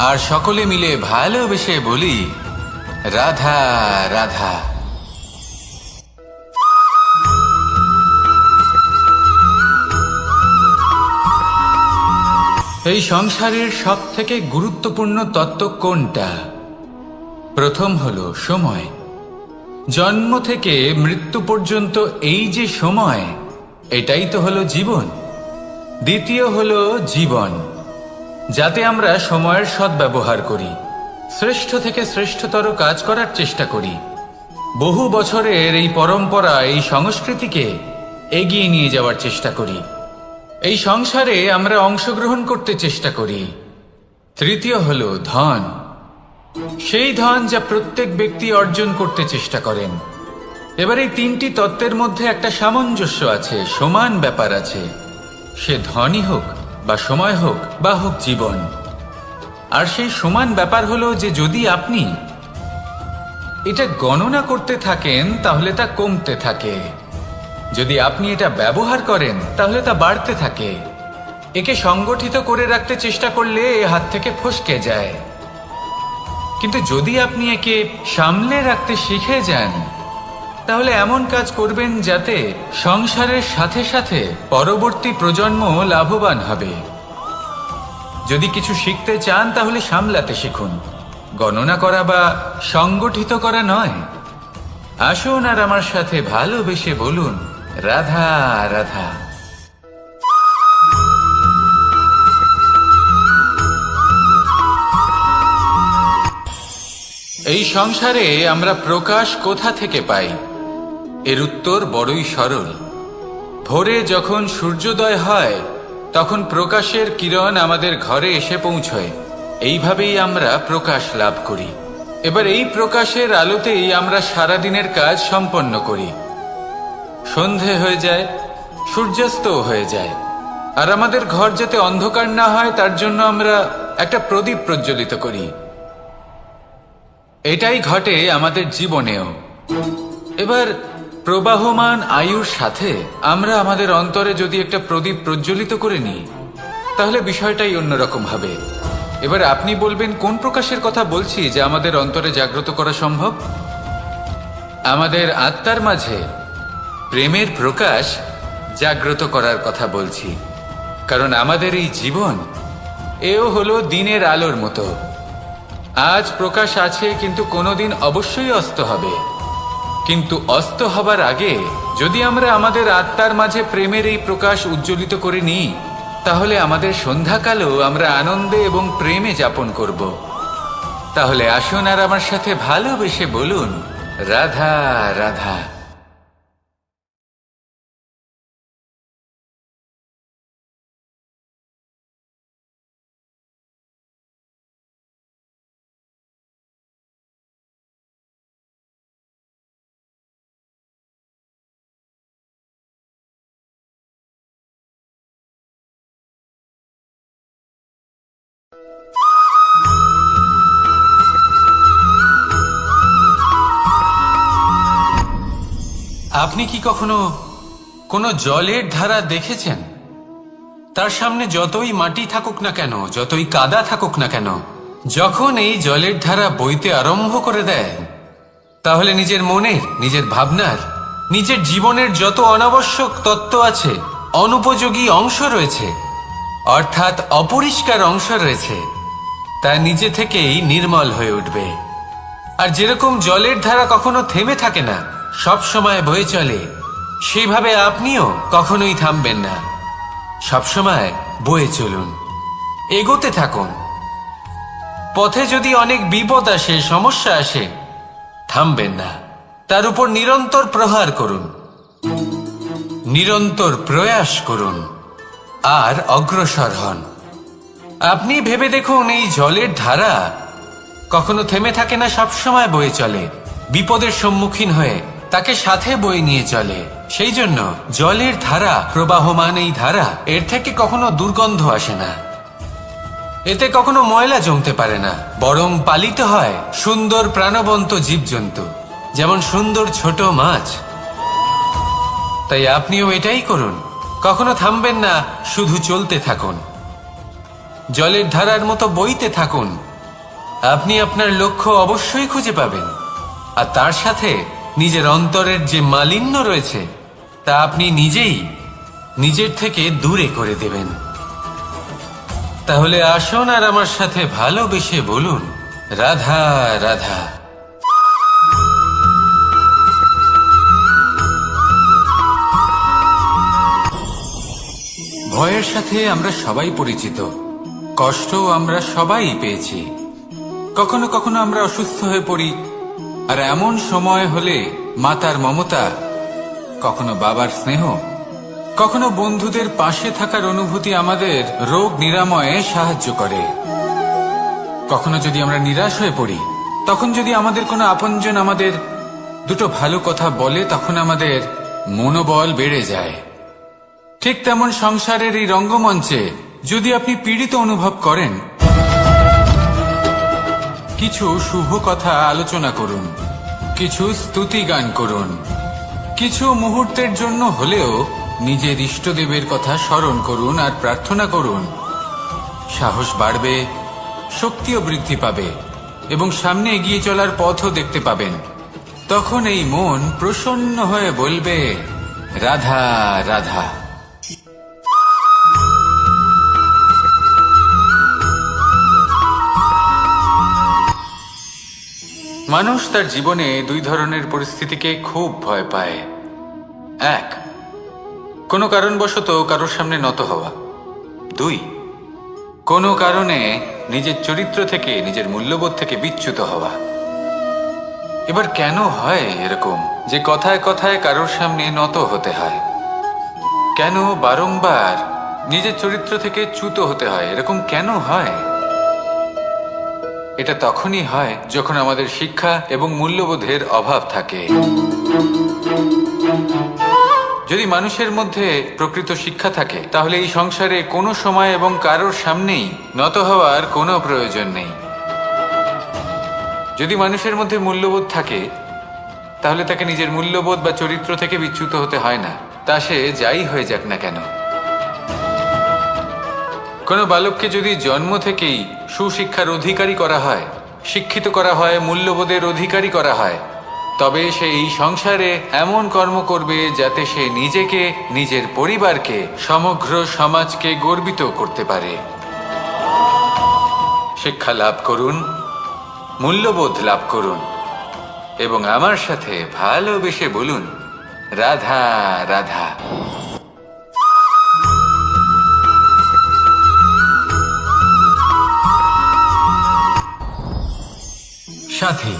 আর সকলে মিলে ভালোবেসে বলি, রাধা রাধা। এই সংসারের সব থেকে গুরুত্বপূর্ণ তত্ত্ব কোনটা? প্রথম হলো সময়। জন্ম থেকে মৃত্যু পর্যন্ত এই যে সময়, এটাই তো হলো জীবন। দ্বিতীয় হলো জীবন, যাতে আমরা সময়ের সদ্ব্যবহার করি, শ্রেষ্ঠ থেকে শ্রেষ্ঠতর কাজ করার চেষ্টা করি। বহু বছরের এই পরম্পরা, এই সংস্কৃতিকে এগিয়ে নিয়ে যাওয়ার চেষ্টা করি। এই সংসারে আমরা অংশগ্রহণ করতে চেষ্টা করি। তৃতীয় হলো ধন, সেই ধন যা প্রত্যেক ব্যক্তি অর্জন করতে চেষ্টা করেন। এবার এই তিনটি তত্ত্বের মধ্যে একটা সামঞ্জস্য আছে, সমান ব্যাপার আছে, সে ধনই হোক বা সময় হোক বা হোক জীবন। আর সেই সমান ব্যাপার হলো যে যদি আপনি এটা গণনা করতে থাকেন তাহলে তা কমতে থাকে, যদি আপনি এটা ব্যবহার করেন তাহলে তা বাড়তে থাকে। একে সংগঠিত করে রাখতে চেষ্টা করলে এ হাত থেকে ফসকে যায়, কিন্তু যদি আপনি একে সামলে রাখতে শিখে যান তাহলে এমন কাজ করবেন যাতে সংসারের সাথে সাথে পরবর্তী প্রজন্ম লাভবান হবে। যদি কিছু শিখতে চান তাহলে সামলাতে শিখুন, গণনা করা বা সংগঠিত করা নয়। আসুন আর আমার সাথে ভালোবেসে বলুন, রাধা রাধা। এই সংসারে আমরা প্রকাশ কোথা থেকে পাই? এর উত্তর বড়ই সরল। ভোরে যখন সূর্যোদয় হয় তখন প্রকাশের কিরণ আমাদের ঘরে এসে পৌঁছয়। এইভাবেই আমরা প্রকাশ লাভ করি। এবার এই প্রকাশের আলোতেই আমরা সারাদিনের কাজ সম্পন্ন করি। সন্ধে হয়ে যায়, সূর্যাস্ত হয়ে যায়, আর আমাদের ঘর যাতে অন্ধকার না হয় তার জন্য আমরা একটা প্রদীপ প্রজ্বলিত করি। এটাই ঘটে আমাদের জীবনেও। এবার প্রবাহমান আয়ুর সাথে আমরা আমাদের অন্তরে যদি একটা প্রদীপ প্রজ্বলিত করে নিই তাহলে বিষয়টাই অন্যরকম হবে। এবার আপনি বলবেন কোন প্রকাশের কথা বলছি যা আমাদের অন্তরে জাগ্রত করা সম্ভব? আমাদের আত্মার মাঝে প্রেমের প্রকাশ জাগ্রত করার কথা বলছি। কারণ আমাদের এই জীবন এও হলো দিনের আলোর মতো। আজ প্রকাশ আছে, কিন্তু কোনোদিন অবশ্যই অস্ত হবে। কিন্তু অস্ত হবার আগে যদি আমরা আমাদের আত্মার মাঝে প্রেমের এই প্রকাশ উজ্জ্বলিত করে নিই, তাহলে আমাদের সন্ধ্যাকালও আমরা আনন্দে এবং প্রেমে যাপন করব। তাহলে আসুন আর আমার সাথে ভালোবেসে বলুন, রাধা রাধা। আপনি কি কখনো কোনো জলের ধারা দেখেছেন? তার সামনে যতই মাটি থাকুক না কেন, যতই কাদা থাকুক না কেন, যখন এই জলের ধারা বইতে আরম্ভ করে দেয়, তাহলে নিজের মনের, নিজের ভাবনার, নিজের জীবনের যত অনাবশ্যক তত্ত্ব আছে, অনুপযোগী অংশ রয়েছে, অর্থাৎ অপরিষ্কার অংশ রয়েছে, তা নিজে থেকেই নির্মল হয়ে উঠবে। আর যেরকম জলের ধারা কখনো থেমে থাকে না, সব সময় বয়ে চলে, সেইভাবে আপনিও কখনোই থামবেন না। সবসময় বয়ে চলুন, এগোতে থাকুন। পথে যদি অনেক বিপদ আসে, সমস্যা আসে, থামবেন না, তার উপর নিরন্তর প্রহার করুন, নিরন্তর প্রয়াস করুন আর অগ্রসর হন। আপনি ভেবে দেখুন, এই জলের ধারা কখনো থেমে থাকে না, সবসময় বয়ে চলে, বিপদের সম্মুখীন হয়ে তাকে সাথে বয়ে নিয়ে চলে। সেই জন্য জলের ধারা, প্রবাহমান এই ধারা, এর থেকে কখনো দুর্গন্ধ আসে না, এতে কখনো ময়লা জমতে পারে না, বরং পালিত হয় সুন্দর প্রাণবন্ত জীবজন্তু, যেমন সুন্দর ছোট মাছ। তাই আপনিও এটাই করুন, কখনো থামবেন না, শুধু চলতে থাকুন, জলের ধারার মতো বইতে থাকুন। আপনি আপনার লক্ষ্য অবশ্যই খুঁজে পাবেন, আর তার সাথে নিজের অন্তরের যে মালিন্য রয়েছে তা আপনি নিজেই নিজের থেকে দূরে করে দেবেন। তাহলে আসুন আর আমার সাথে ভালোবেসে বলুন, রাধা রাধা। ভয়ের সাথে আমরা সবাই পরিচিত, কষ্টও আমরা সবাই পেয়েছি। কখনো কখনো আমরা অসুস্থ হয়ে পড়ি, আর এমন সময় হলে মাতার মমতা, কখনো বাবার স্নেহ, কখনো বন্ধুদের পাশে থাকার অনুভূতি আমাদের রোগ নিরাময়ে সাহায্য করে। কখনো যদি আমরা নিরাশ হয়ে পড়ি, তখন যদি আমাদের কোনো আপনজন আমাদের দুটো ভালো কথা বলে, তখন আমাদের মনোবল বেড়ে যায়। ঠিক তেমন সংসারের এই রঙ্গমঞ্চে যদি আপনি পীড়িত অনুভব করেন, কিছু শুভ কথা আলোচনা করুন, কিছু স্তুতি গান করুন, কিছু মুহূর্তের জন্য হলেও নিজের ইষ্টদেবের কথা স্মরণ করুন আর প্রার্থনা করুন। সাহস বাড়বে, শক্তিও বৃদ্ধি পাবে এবং সামনে এগিয়ে চলার পথও দেখতে পাবেন। তখন এই মন প্রসন্ন হয়ে বলবে, রাধা রাধা। মানুষ তার জীবনে দুই ধরনের পরিস্থিতিকে খুব ভয় পায়। এক, কোনো কারণবশত কারোর সামনে নত হওয়া। দুই, কোনো কারণে নিজের চরিত্র থেকে, নিজের মূল্যবোধ থেকে বিচ্যুত হওয়া। এবার কেন হয় এরকম যে কথায় কথায় কারোর সামনে নত হতে হয়? কেন বারংবার নিজের চরিত্র থেকে চ্যুত হতে হয়? এরকম কেন হয়? এটা তখনই হয় যখন আমাদের শিক্ষা এবং মূল্যবোধের অভাব থাকে। যদি মানুষের মধ্যে প্রকৃত শিক্ষা থাকে, তাহলে এই সংসারে কোনো সময় এবং কারোর সামনেই নত হওয়ার কোনো প্রয়োজন নেই। যদি মানুষের মধ্যে মূল্যবোধ থাকে, তাহলে তাকে নিজের মূল্যবোধ বা চরিত্র থেকে বিচ্যুত হতে হয় না, তা সে যাই হয়ে যাক না কেন। কোনো বালককে যদি জন্ম থেকেই সুশিক্ষার অধিকারী করা হয়, শিক্ষিত করা হয়, মূল্যবোধের অধিকারী করা হয়, তবে সে এই সংসারে এমন কর্ম করবে যাতে সে নিজেকে, নিজের পরিবারকে, সমগ্র সমাজকে গর্বিত করতে পারে। শিক্ষা লাভ করুন, মূল্যবোধ লাভ করুন এবং আমার সাথে ভালোবেসে বলুন, রাধা রাধা। সাথী।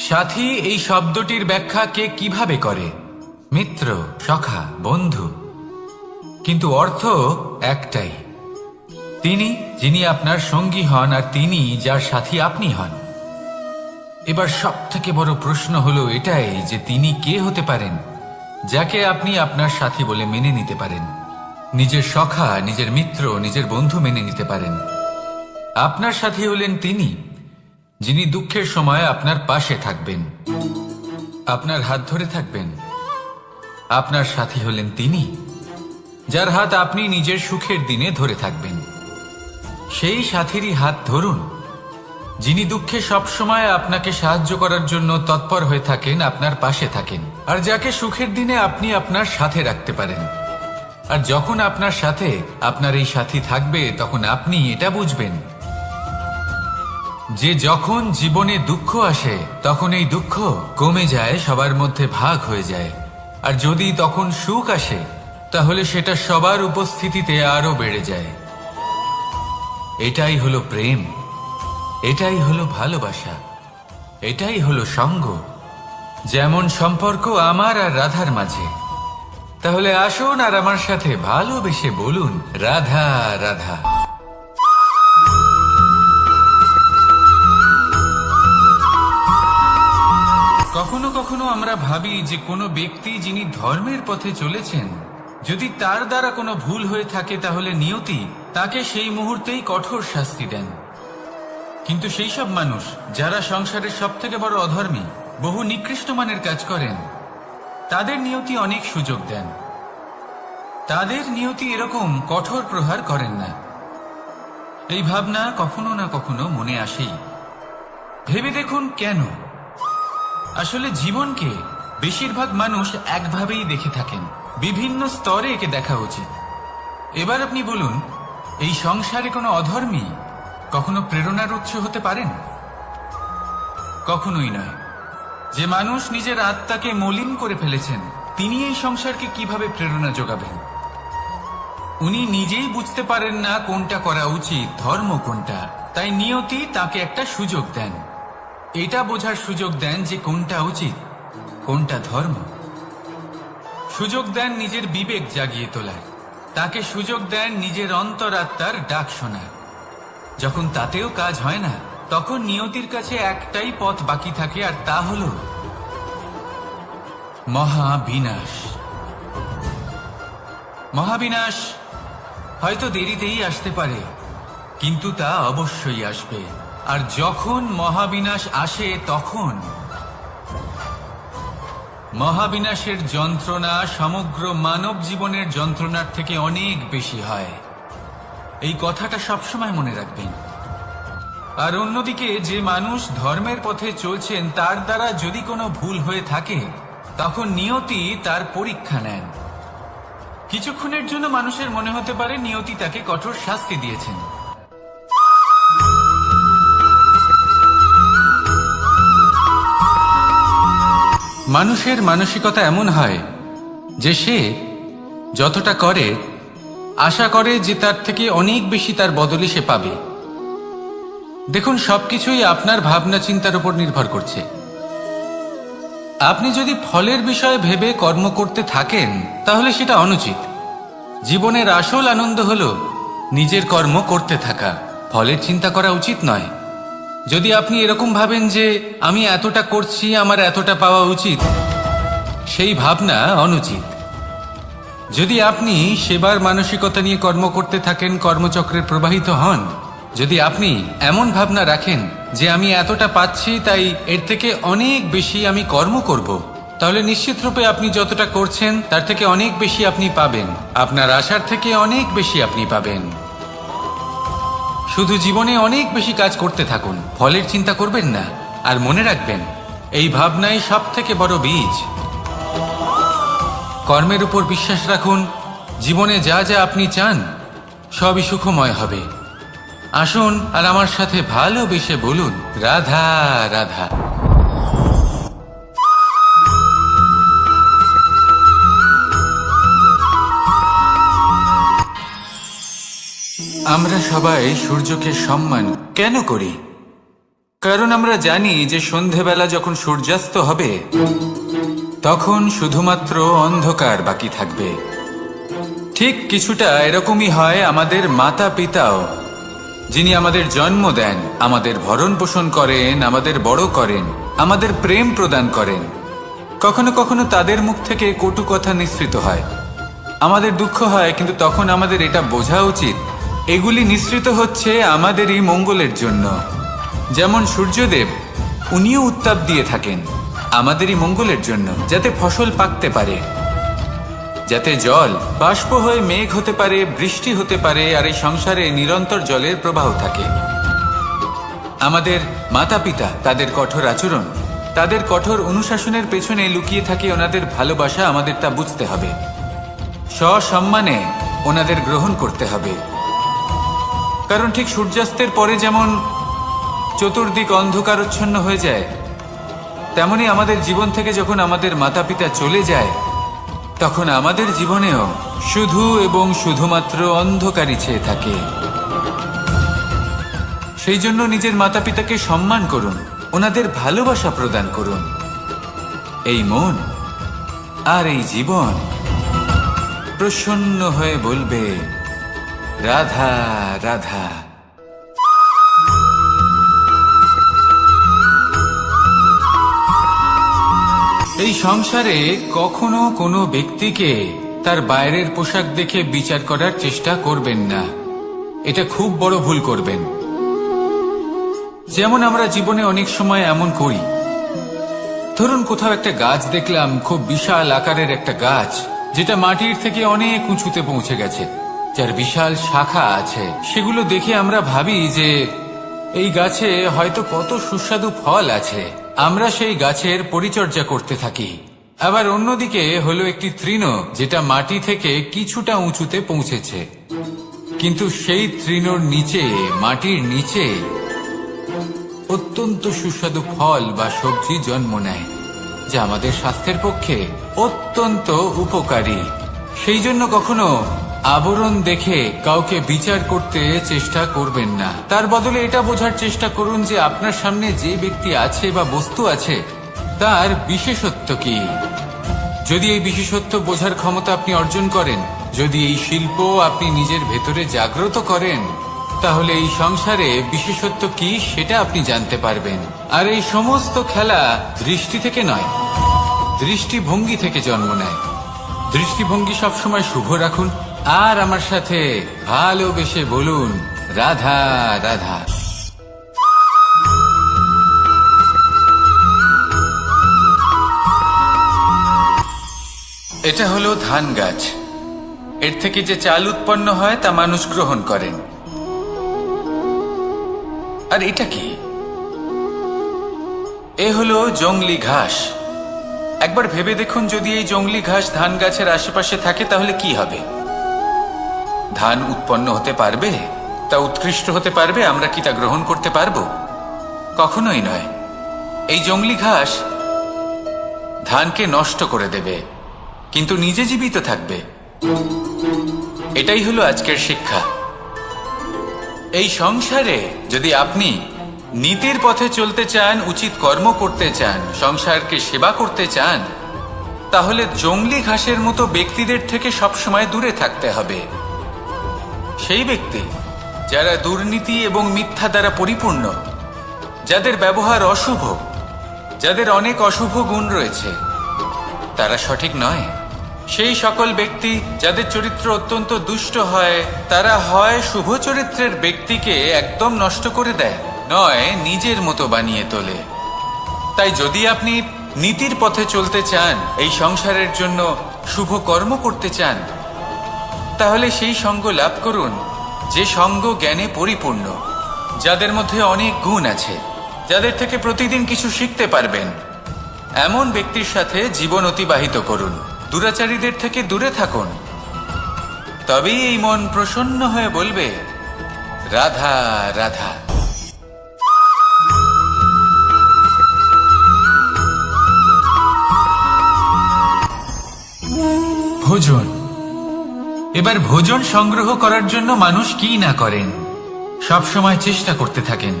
সাথী এই শব্দটির ব্যাখ্যা কে কিভাবে করে? মিত্র, সখা, বন্ধু। কিন্তু অর্থ একটাই, তিনি যিনি আপনার সঙ্গী হন আর তিনি যার সাথী আপনি হন। এবার সব থেকে বড় প্রশ্ন হলো এটাই যে তিনি কে হতে পারেন যাকে আপনি আপনার সাথী বলে মেনে নিতে পারেন, নিজের সখা, নিজের মিত্র, নিজের বন্ধু মেনে নিতে পারেন। আপনার সাথী হলেন তিনি যিনি দুঃখের সময় আপনার পাশে থাকবেন, আপনার হাত ধরে থাকবেন। আপনার সাথী হলেন তিনি যার হাত আপনি নিজের সুখের দিনে ধরে থাকবেন। সেই সাথীরই হাত ধরুন যিনি দুঃখে সবসময় আপনাকে সাহায্য করার জন্য তৎপর হয়ে থাকেন, আপনার পাশে থাকেন, আর যাকে সুখের দিনে আপনি আপনার সাথে রাখতে পারেন। আর যখন আপনার সাথে আপনার এই সাথী থাকবে তখন আপনি এটা বুঝবেন যে যখন জীবনে দুঃখ আসে তখন এই দুঃখ কমে যায়, সবার মধ্যে ভাগ হয়ে যায়। আর যদি তখন সুখ আসে তাহলে সেটা সবার উপস্থিতিতে আরো বেড়ে যায়। এটাই হলো প্রেম, এটাই হলো ভালোবাসা, এটাই হলো সঙ্গ। যেমন সম্পর্ক আমার আর রাধার মাঝে। তাহলে আসুন আর আমার সাথে ভালোবেসে বলুন, রাধা রাধা। কখনো কখনো আমরা ভাবি যে কোনো ব্যক্তি যিনি ধর্মের পথে চলেছেন, যদি তার দ্বারা কোনো ভুল হয়ে থাকে তাহলে নিয়তি তাকে সেই মুহূর্তেই কঠোর শাস্তি দেন। কিন্তু সেই সব মানুষ যারা সংসারের সব থেকে বড় অধর্মী, বহু নিকৃষ্ট মানের কাজ করেন, তাদের নিয়তি অনেক সুযোগ দেন। তাদের নিয়তি এরকম কঠোর প্রহার করেন না। এই ভাবনা কখনো না কখনো মনে আসেই। ভেবে দেখুন কেন? আসলে জীবনকে বেশিরভাগ মানুষ একভাবেই দেখে থাকেন, বিভিন্ন স্তরে একে দেখা উচিত। এবার আপনি বলুন, এই সংসারে কোনো অধর্মী কখনো প্রেরণার উৎস হতে পারেন? কখনোই নয়। যে মানুষ নিজের আত্মাকে মলিন করে ফেলেছেন তিনি এই সংসারকে কিভাবে প্রেরণা যোগাবেন? উনি নিজেই বুঝতে পারেন না কোনটা করা উচিত, ধর্ম কোনটা। তাই নিয়তি তাকে একটা সুযোগ দেন, এটা বোঝার সুযোগ দেন যে কোনটা উচিত, কোনটা ধর্ম। সুযোগ দেন নিজের বিবেক জাগিয়ে তোলার, তাকে সুযোগ দেন নিজের অন্তরাত্মার ডাক শোনার। যখন তাতেও কাজ হয় না তখন নিয়তির কাছে একটাই পথ বাকি থাকে, আর তা হল মহাবিনাশ। মহাবিনাশ হয়তো দেরিতেই আসতে পারে, কিন্তু তা অবশ্যই আসবে। আর যখন মহাবিনাশ আসে তখন মহাবিনাশের যন্ত্রণা সমগ্র মানব জীবনের যন্ত্রণার থেকে অনেক বেশি হয়। এই কথাটা সবসময় মনে রাখবেন। আর অন্যদিকে যে মানুষ ধর্মের পথে চলছেন তার দ্বারা যদি কোনো ভুল হয়ে থাকে তখন নিয়তি তার পরীক্ষা নেন। কিছুক্ষণের জন্য মানুষের মনে হতে পারে নিয়তি তাকে কঠোর শাস্তি দিয়েছেন, মানুষের মানসিকতা এমন হয় যে সে যতটা করে আশা করে যে তার থেকে অনেক বেশি তার বদলে সে পাবে। দেখুন, সবকিছুই আপনার ভাবনা চিন্তার উপর নির্ভর করছে। আপনি যদি ফলের বিষয়ে ভেবে কর্ম করতে থাকেন তাহলে সেটা অনুচিত। জীবনের আসল আনন্দ হলো নিজের কর্ম করতে থাকা, ফলের চিন্তা করা উচিত নয়। যদি আপনি এরকম ভাবেন যে আমি এতটা করছি, আমার এতটা পাওয়া উচিত, সেই ভাবনা অনুচিত। যদি আপনি সেবার মানসিকতা নিয়ে কর্ম করতে থাকেন, কর্মচক্রে প্রবাহিত হন, যদি আপনি এমন ভাবনা রাখেন যে আমি এতটা পাচ্ছি তাই এর থেকে অনেক বেশি আমি কর্ম করব, তাহলে নিশ্চিতরূপে আপনি যতটা করছেন তার থেকে অনেক বেশি আপনি পাবেন, আপনার আশার থেকে অনেক বেশি আপনি পাবেন। শুধু জীবনে অনেক বেশি কাজ করতে থাকুন, ফলের চিন্তা করবেন না। আর মনে রাখবেন, এই ভাবনাই সব থেকে বড় বীজ। কর্মের উপর বিশ্বাস রাখুন, জীবনে যা যা আপনি চান সবই সুখময় হবে। আসুন আর আমার সাথে ভালোবেসে বলুন, রাধা রাধা। আমরা সবাই সূর্যকে সম্মান কেন করি? কারণ আমরা জানি যে সন্ধেবেলা যখন সূর্যাস্ত হবে তখন শুধুমাত্র অন্ধকার বাকি থাকবে। ঠিক কিছুটা এরকমই হয় আমাদের মাতা পিতাও, যিনি আমাদের জন্ম দেন, আমাদের ভরণ পোষণ করেন, আমাদের বড় করেন, আমাদের প্রেম প্রদান করেন। কখনো কখনো তাদের মুখ থেকে কটু কথা নিঃসৃত হয়, আমাদের দুঃখ হয়, কিন্তু তখন আমাদের এটা বোঝা উচিত এগুলি নিঃসৃত হচ্ছে আমাদেরই মঙ্গলের জন্য। যেমন সূর্যদেব, উনিও উত্তাপ দিয়ে থাকেন আমাদেরই মঙ্গলের জন্য, যাতে ফসল পাকতে পারে, যাতে জল বাষ্প হয়ে মেঘ হতে পারে, বৃষ্টি হতে পারে, আর এই সংসারে নিরন্তর জলের প্রবাহ থাকে। আমাদের মাতা পিতা, তাদের কঠোর আচরণ, তাদের কঠোর অনুশাসনের পেছনে লুকিয়ে থাকে ওনাদের ভালোবাসা। আমাদের তা বুঝতে হবে, সসম্মানে ওনাদের গ্রহণ করতে হবে। কারণ ঠিক সূর্যাস্তের পরে যেমন চতুর্দিক অন্ধকারচ্ছন্ন হয়ে যায়, তেমনি আমাদের জীবন থেকে যখন আমাদের মাতা পিতা চলে যায় তখন আমাদের জীবনেও শুধু এবং শুধুমাত্র অন্ধকারই ছেয়ে থাকে। সেই জন্য নিজের মাতা পিতাকে সম্মান করুন, ওনাদের ভালোবাসা প্রদান করুন। এই মন আর এই জীবন প্রসন্ন হয়ে বলবে, রাধা রাধা। এই সংসারে কখনো কোনো ব্যক্তিকে তার বাইরের পোশাক দেখে বিচার করার চেষ্টা করবেন না, এটা খুব বড় ভুল করবেন। যেমন আমরা জীবনে অনেক সময় এমন করি, ধরুন কোথাও একটা গাছ দেখলাম, খুব বিশাল আকারের একটা গাছ, যেটা মাটির থেকে অনেক উঁচুতে পৌঁছে গেছে, যার বিশাল শাখা আছে। সেগুলো দেখে আমরা ভাবি যে এই গাছে হয়তো কত সুস্বাদু ফল আছে, আমরা সেই গাছের পরিচর্যা করতে থাকি। আবার অন্যদিকে হলো একটি তৃণ, যেটা মাটি থেকে কিছুটা উঁচুতে পৌঁছেছে, কিন্তু সেই তৃণর নিচে, মাটির নিচে অত্যন্ত সুস্বাদু ফল বা সবজি জন্ম নেয়, যা আমাদের স্বাস্থ্যের পক্ষে অত্যন্ত উপকারী। সেই জন্য কখনো আবরণ দেখে কাউকে বিচার করতে চেষ্টা করবেন না। তার বদলে এটা বোঝার চেষ্টা করুন যে আপনার সামনে যে ব্যক্তি আছে বা বস্তু আছে তার বিশেষত্ব কি। যদি এই বিশেষত্ব বোঝার ক্ষমতা আপনি অর্জন করেন, যদি এই শিল্প আপনি নিজের ভেতরে জাগ্রত করেন, তাহলে এই সংসারে বিশেষত্ব কি সেটা আপনি জানতে পারবেন। আর এই সমস্ত খেলা দৃষ্টি থেকে নয়, দৃষ্টিভঙ্গি থেকে জন্ম নেয়। দৃষ্টিভঙ্গি সবসময় শুভ রাখুন আর আমার সাথে ভালোবেসে বলুন, রাধা রাধা। এটা হলো ধান গাছ। এর থেকে যে চাল উৎপন্ন হয় তা মানুষ গ্রহণ করেন। আর এটা কি? এ হলো জংলি ঘাস। একবার ভেবে দেখুন, যদি এই জংলি ঘাস ধান গাছের আশেপাশে থাকে তাহলে কি হবে? ধান উৎপন্ন হতে পারবে? তা উৎকৃষ্ট হতে পারবে? আমরা কি তা গ্রহণ করতে পারবো? কখনোই নয়। এই জংলি ঘাস ধানকে নষ্ট করে দেবে, কিন্তু নিজে জীবিত থাকবে। এটাই হলো আজকের শিক্ষা। এই সংসারে যদি আপনি নীতির পথে চলতে চান, উচিত কর্ম করতে চান, সংসারকে সেবা করতে চান, তাহলে জংলি ঘাসের মতো ব্যক্তিদের থেকে সবসময় দূরে থাকতে হবে। সেই ব্যক্তি যারা দুর্নীতি এবং মিথ্যা দ্বারা পরিপূর্ণ, যাদের ব্যবহার অশুভ, যাদের অনেক অশুভ গুণ রয়েছে, তারা সঠিক নয়। সেই সকল ব্যক্তি যাদের চরিত্র অত্যন্ত দুষ্ট হয়, তারা হয় শুভ চরিত্রের ব্যক্তিকে একদম নষ্ট করে দেয়, নয় নিজের মতো বানিয়ে তোলে। তাই যদি আপনি নীতির পথে চলতে চান, এই সংসারের জন্য শুভ কর্ম করতে চান, তাহলে সেই সঙ্গ লাভ করুন যে সঙ্গ জ্ঞানে পরিপূর্ণ, যাদের মধ্যে অনেক গুণ আছে, যাদের থেকে প্রতিদিন কিছু শিখতে পারবেন, এমন ব্যক্তির সাথে জীবন অতিবাহিত করুন। দুরাচারীদের থেকে দূরে থাকুন, তবেই এই মন প্রসন্ন হয়ে বলবে, রাধা রাধা। ভোজন। এবার ভোজন সংগ্রহ করার জন্য মানুষ কি না করেন, সব সময় চেষ্টা করতে থাকেন।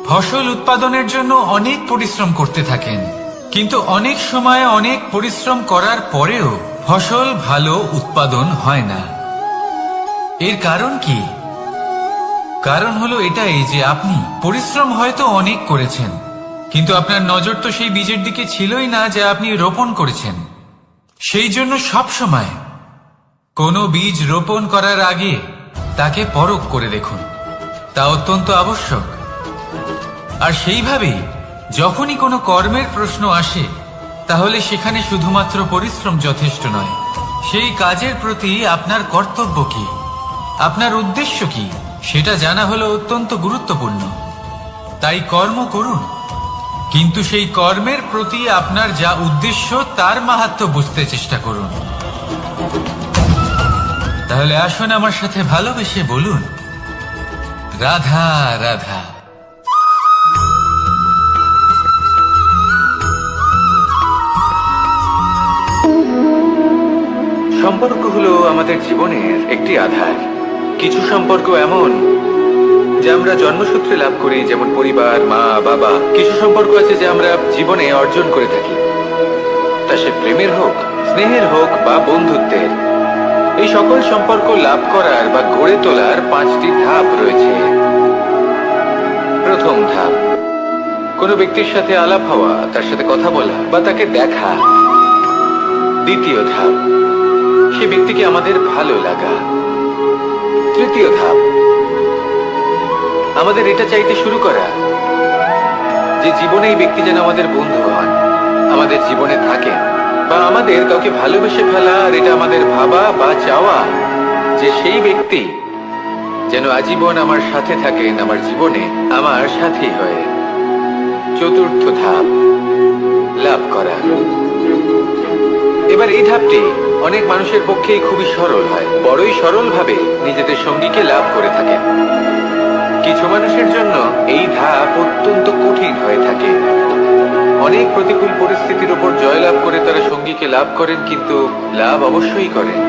ফসল উৎপাদনের জন্য অনেক পরিশ্রম করতে থাকেন, কিন্তু অনেক সময় অনেক পরিশ্রম করার পরেও ফসল ভালো উৎপাদন হয় না। এর কারণ কি? কারণ হলো এটাই যে আপনি পরিশ্রম হয়তো অনেক করেছেন, কিন্তু আপনার নজর তো সেই বীজের দিকে ছিলই না যা আপনি রোপণ করেছেন। সেই জন্য সব সময় কোনো বীজ রোপণ করার আগে তাকে পরখ করে দেখুন, তা অত্যন্ত আবশ্যক। আর সেইভাবেই যখনই কোনো কর্মের প্রশ্ন আসে, তাহলে সেখানে শুধুমাত্র পরিশ্রম যথেষ্ট নয়। সেই কাজের প্রতি আপনার কর্তব্য কি, আপনার উদ্দেশ্য কি, সেটা জানা হলো অত্যন্ত গুরুত্বপূর্ণ। তাই কর্ম করুন, কিন্তু সেই কর্মের প্রতি আপনার যা উদ্দেশ্য তার মাহাত্ম্য বুঝতে চেষ্টা করুন। তাহলে আসুন আমার সাথে ভালোবেসে বলুন, রাধা রাধা। সম্পর্ক হলো আমাদের জীবনের একটি আধার। কিছু সম্পর্ক এমন যা আমরা জন্মসূত্রে লাভ করি, যেমন পরিবার, মা, বাবা। কিছু সম্পর্ক আছে যা আমরা জীবনে অর্জন করে থাকি, তা সে প্রেমের হোক, স্নেহের হোক বা বন্ধুত্বের। এই সকল সম্পর্ক লাভ করার বা গড়ে তোলার 5টি ধাপ রয়েছে। প্রথম ধাপ, কোনো ব্যক্তির সাথে আলাপ হওয়া, তার সাথে কথা বলা বা তাকে দেখা। দ্বিতীয় ধাপ, সে ব্যক্তিকে আমাদের ভালো লাগা। তৃতীয় ধাপ, আমাদের এটা চাইতে শুরু করা যে জীবনে এই ব্যক্তি যেন আমাদের বন্ধু হন, আমাদের জীবনে থাকেন, বা আমাদের কাউকে ভালোবেসে ফেলা। আর এটা আমাদের ভাবা বা চাওয়া যে সেই ব্যক্তি যেন আজীবন আমার সাথে থাকেন, আমার জীবনে আমার সাথী হয়ে। চতুর্থ ধাপ, লাভ করা। এবার এই ধাপটি অনেক মানুষের পক্ষেই খুবই সরল হয়, বড়ই সরল ভাবে নিজেদের সঙ্গীকে লাভ করে থাকেন। কিছু মানুষের জন্য এই ধাপ অত্যন্ত কঠিন হয়ে থাকে। অনেক প্রতিকূল পরিস্থিতির উপর জয়লাভ করে তারা সঙ্গীকে লাভ করেন, কিন্তু লাভ অবশ্যই করেন।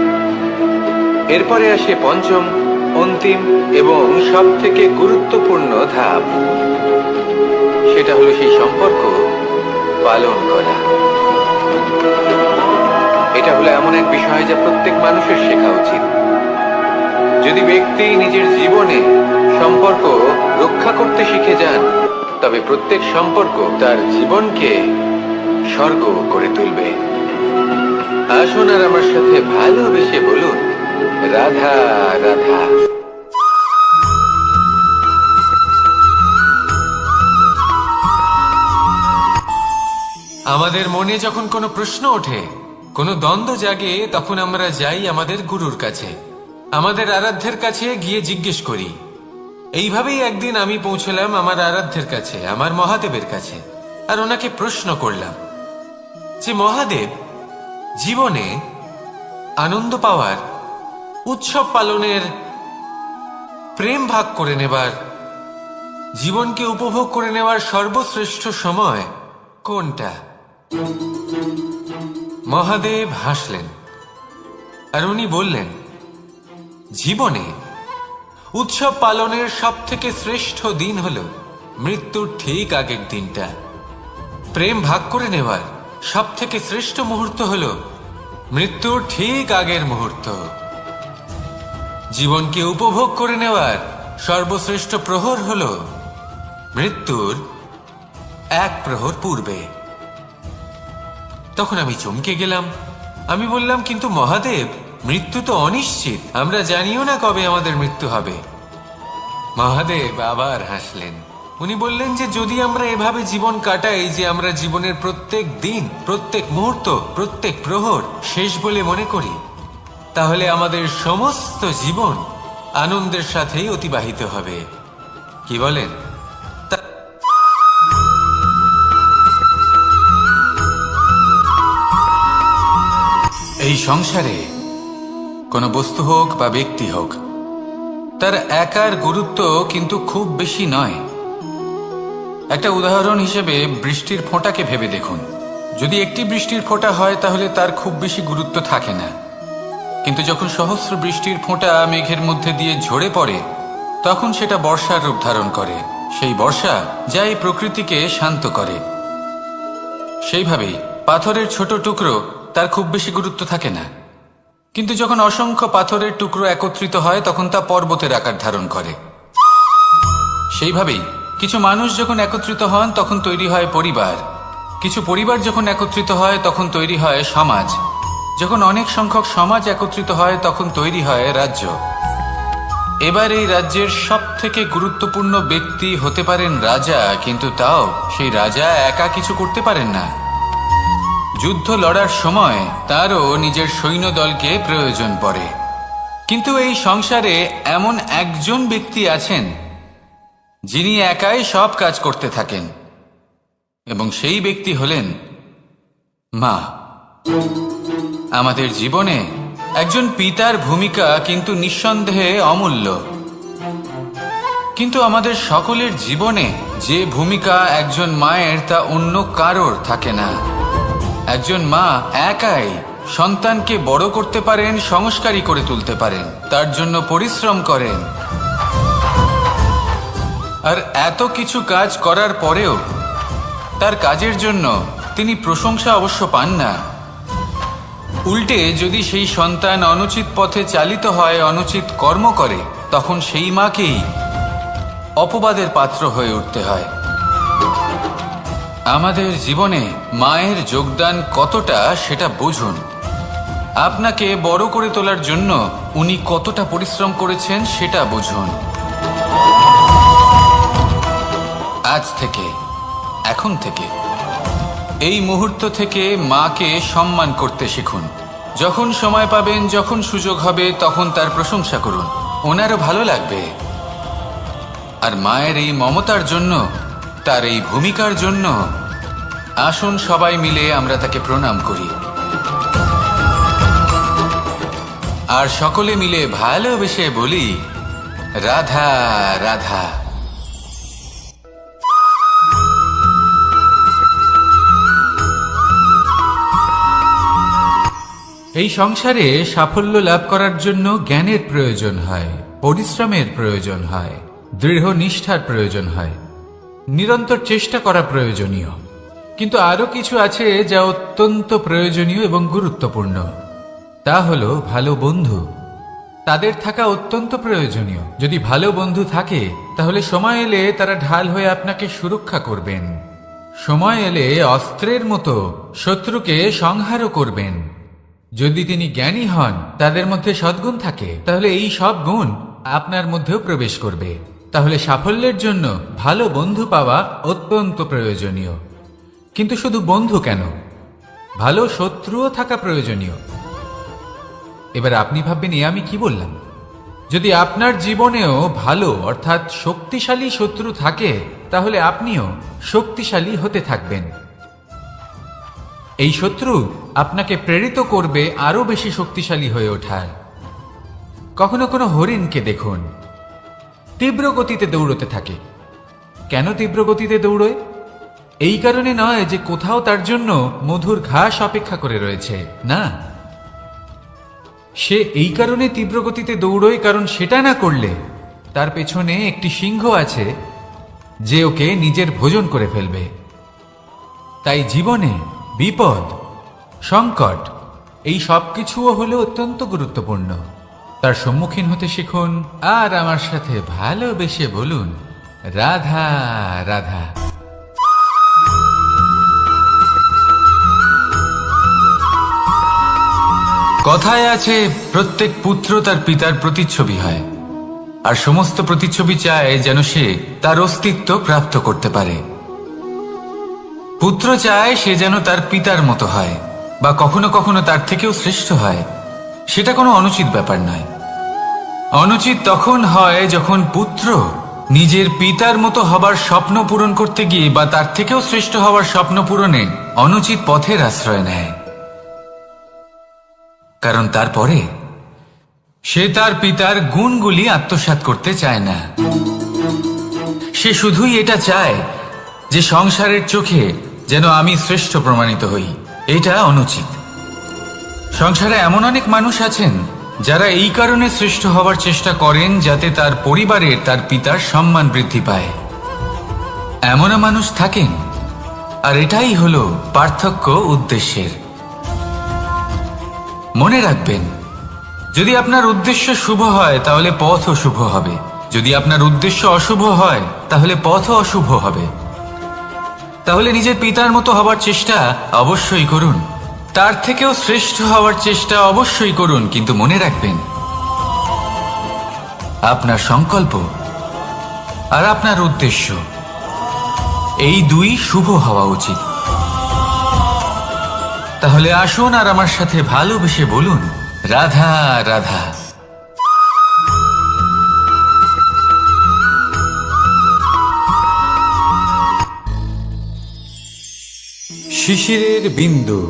এরপরে আসে পঞ্চম, অন্তিম এবং সব থেকে গুরুত্বপূর্ণ ধাপ। সেটা হলো সেই সম্পর্ক পালন করা। এটা হলো এমন এক বিষয় যা প্রত্যেক মানুষের শেখা উচিত। যদি ব্যক্তি নিজের জীবনে সম্পর্ক রক্ষা করতে শিখে যান, তবে প্রত্যেক সম্পর্ক তার জীবনকে স্বর্গ করে তুলবে। আসুন আর আমার সাথে ভালোবেসে বলুন, রাধা রাধা। আমাদের মনে যখন কোনো প্রশ্ন ওঠে, কোনো দ্বন্দ্ব জাগে, তখন আমরা যাই আমাদের গুরুর কাছে, আমাদের আরাধ্যের কাছে গিয়ে জিজ্ঞেস করি। এইভাবেই একদিন আমি পৌঁছলাম আমার আরাধ্যের কাছে, আমার মহাদেবের কাছে, আর ওনাকে প্রশ্ন করলাম যে মহাদেব, জীবনে আনন্দ পাওয়ার, উৎসব পালনের, প্রেম ভাগ করে নেবার, জীবনকে উপভোগ করে নেওয়ার সর্বশ্রেষ্ঠ সময় কোনটা? মহাদেব হাসলেন আর উনি বললেন, জীবনে উৎসব পালনের সব থেকে শ্রেষ্ঠ দিন হল মৃত্যুর ঠিক আগের দিনটা। প্রেম ভাগ করে নেওয়ার সব থেকে শ্রেষ্ঠ মুহূর্ত হল মৃত্যুর ঠিক আগের মুহূর্ত। জীবনকে উপভোগ করে নেওয়ার সর্বশ্রেষ্ঠ প্রহর হল মৃত্যুর 1 প্রহর পূর্বে। তখন আমি চমকে গেলাম। আমি বললাম, কিন্তু মহাদেব, মৃত্যু তো অনিশ্চিত, আমরা জানিও না কবে আমাদের মৃত্যু হবে। মহাদেব আবার হাসলেন। উনি বললেন যে যদি আমরা এভাবে জীবন কাটাই যে আমরা জীবনের প্রত্যেক দিন, প্রত্যেক মুহূর্ত, প্রত্যেক প্রহর শেষ বলে মনে করি, তাহলে আমাদের সমস্ত জীবন আনন্দের সাথেই অতিবাহিত হবে। কি বলেন? এই সংসারে কোনো বস্তু হোক বা ব্যক্তি হোক, তার একার গুরুত্ব কিন্তু খুব বেশি নয়। একটা উদাহরণ হিসেবে বৃষ্টির ফোঁটাকে ভেবে দেখুন। যদি একটি বৃষ্টির ফোঁটা হয় তাহলে তার খুব বেশি গুরুত্ব থাকে না, কিন্তু যখন সহস্র বৃষ্টির ফোঁটা মেঘের মধ্যে দিয়ে ঝরে পড়ে তখন সেটা বর্ষার রূপ ধারণ করে। সেই বর্ষা যা এই প্রকৃতিকে শান্ত করে। সেইভাবেই পাথরের ছোট টুকরো, তার খুব বেশি গুরুত্ব থাকে না, কিন্তু যখন অসংখ্য পাথরের টুকরো একত্রিত হয় তখন তা পর্বতের আকার ধারণ করে। সেইভাবেই কিছু মানুষ যখন একত্রিত হন তখন তৈরি হয় পরিবার, কিছু পরিবার যখন একত্রিত হয় তখন তৈরি হয় সমাজ, যখন অনেক সংখ্যক সমাজ একত্রিত হয় তখন তৈরি হয় রাজ্য। এবার এই রাজ্যের সবথেকে গুরুত্বপূর্ণ ব্যক্তি হতে পারেন রাজা, কিন্তু তাও সেই রাজা একা কিছু করতে পারেন না। যুদ্ধ লড়ার সময় তারও নিজের সৈন্যদলকে প্রয়োজন পড়ে। কিন্তু এই সংসারে এমন একজন ব্যক্তি আছেন যিনি একাই সব কাজ করতে থাকেন, এবং সেই ব্যক্তি হলেন মা। আমাদের জীবনে একজন পিতার ভূমিকা কিন্তু নিঃসন্দেহে অমূল্য, কিন্তু আমাদের সকলের জীবনে যে ভূমিকা একজন মায়ের তা অন্য কারোর থাকে না। একজন মা একাই সন্তানকে বড় করতে পারেন, সংস্কারী করে তুলতে পারেন, তার জন্য পরিশ্রম করেন। আর এত কিছু কাজ করার পরেও তার কাজের জন্য তিনি প্রশংসা অবশ্য পান না। উল্টে যদি সেই সন্তান অনুচিত পথে চালিত হয়, অনুচিত কর্ম করে, তখন সেই মাকেই অপবাদের পাত্র হয়ে উঠতে হয়। আমাদের জীবনে মায়ের যোগদান কতটা সেটা বুঝুন। আপনাকে বড় করে তোলার জন্য উনি কতটা পরিশ্রম করেছেন সেটা বুঝুন। আজ থেকে, এখন থেকে, এই মুহূর্ত থেকে মাকে সম্মান করতে শিখুন। যখন সময় পাবেন, যখন সুযোগ হবে, তখন তার প্রশংসা করুন, ওনারও ভালো লাগবে। আর মায়ের এই মমতার জন্য, তার এই ভূমিকার জন্য আসুন সবাই মিলে আমরা তাকে প্রণাম করি, আর সকলে মিলে ভালোবেসে বলি, রাধা রাধা। এই সংসারে সাফল্য লাভ করার জন্য জ্ঞানের প্রয়োজন হয়, পরিশ্রমের প্রয়োজন হয়, দৃঢ় নিষ্ঠার প্রয়োজন হয়, নিরন্তর চেষ্টা করা প্রয়োজনীয়। কিন্তু আরো কিছু আছে যা অত্যন্ত প্রয়োজনীয় এবং গুরুত্বপূর্ণ। তা হলো ভালো বন্ধু। তাদের থাকা অত্যন্ত প্রয়োজনীয়। যদি ভালো বন্ধু থাকে তাহলে সময় এলে তারা ঢাল হয়ে আপনাকে সুরক্ষা করবেন। সময় এলে অস্ত্রের মতো শত্রুকে সংহারও করবেন। যদি তিনি জ্ঞানী হন, তাদের মধ্যে সদ্গুণ থাকে, তাহলে এই সব গুণ আপনার মধ্যেও প্রবেশ করবে। তাহলে সাফল্যের জন্য ভালো বন্ধু পাওয়া অত্যন্ত প্রয়োজনীয়। কিন্তু শুধু বন্ধু কেন, ভালো শত্রুও থাকা প্রয়োজনীয়। এবার আপনি ভাববেন, এ আমি কি বললাম? যদি আপনার জীবনেও ভালো অর্থাৎ শক্তিশালী শত্রু থাকে, তাহলে আপনিও শক্তিশালী হতে থাকবেন। এই শত্রু আপনাকে প্রেরিত করবে আরো বেশি শক্তিশালী হয়ে ওঠার। কখনো কোনো হরিণকে দেখুন, তীব্র গতিতে দৌড়তে থাকে। কেন তীব্র গতিতে দৌড়য়? এই কারণে নয় যে কোথাও তার জন্য মধুর ঘাস অপেক্ষা করে রয়েছে, না। সে এই কারণে তীব্র গতিতে দৌড়য় কারণ সেটা না করলে তার পেছনে একটি সিংহ আছে যে ওকে নিজের ভোজন করে ফেলবে। তাই জীবনে বিপদ, সংকট, এই সব কিছুও হলো অত্যন্ত গুরুত্বপূর্ণ। তার সম্মুখীন হতে শিখুন, আর আমার সাথে ভালোবেসে বলুন, রাধা রাধা। কথায় আছে, প্রত্যেক পুত্র তার পিতার প্রতিচ্ছবি হয়, আর সমস্ত প্রতিচ্ছবি চায় যেন সে তার অস্তিত্ব প্রাপ্ত করতে পারে। পুত্র চায় সে যেন তার পিতার মতো হয়, বা কখনো কখনো তার থেকেও শ্রেষ্ঠ হয়। সেটা কোনো অনুচিত ব্যাপার নয়। অনুচিত তখন হয় যখন পুত্র নিজের পিতার মতো হবার স্বপ্ন পূরণ করতে গিয়ে বা তার থেকেও শ্রেষ্ঠ হওয়ার স্বপ্ন পূরণে অনুচিত পথের আশ্রয় নেয়। কারণ তারপরে সে তার পিতার গুণগুলি আত্মসাৎ করতে চায় না। সে শুধুই এটা চায় যে সংসারের চোখে যেন আমি শ্রেষ্ঠ প্রমাণিত হই। এটা অনুচিত। সংসারে এমন অনেক মানুষ আছেন যারা এই কারণে শ্রেষ্ঠ হওয়ার চেষ্টা করেন যাতে তার পরিবারের তার পিতার সম্মান বৃদ্ধি পায়। এমনও মানুষ থাকেন, আর এটাই হলো পার্থক্য উদ্দেশ্যের। মনে রাখবেন, যদি আপনার উদ্দেশ্য শুভ হয় তাহলে পথও শুভ হবে, যদি আপনার উদ্দেশ্য অশুভ হয় তাহলে পথও অশুভ হবে। তাহলে নিজের পিতার মতো হবার চেষ্টা অবশ্যই করুন, তার থেকেও শ্রেষ্ঠ হওয়ার চেষ্টা অবশ্যই করুন, কিন্তু মনে রাখবেন আপনার সংকল্প আর আপনার উদ্দেশ্য এই দুই শুভ হওয়া উচিত। তাহলে আসুন আর আমার সাথে ভালোবেসে বলুন, রাধা রাধা। শিশিরের বিন্দু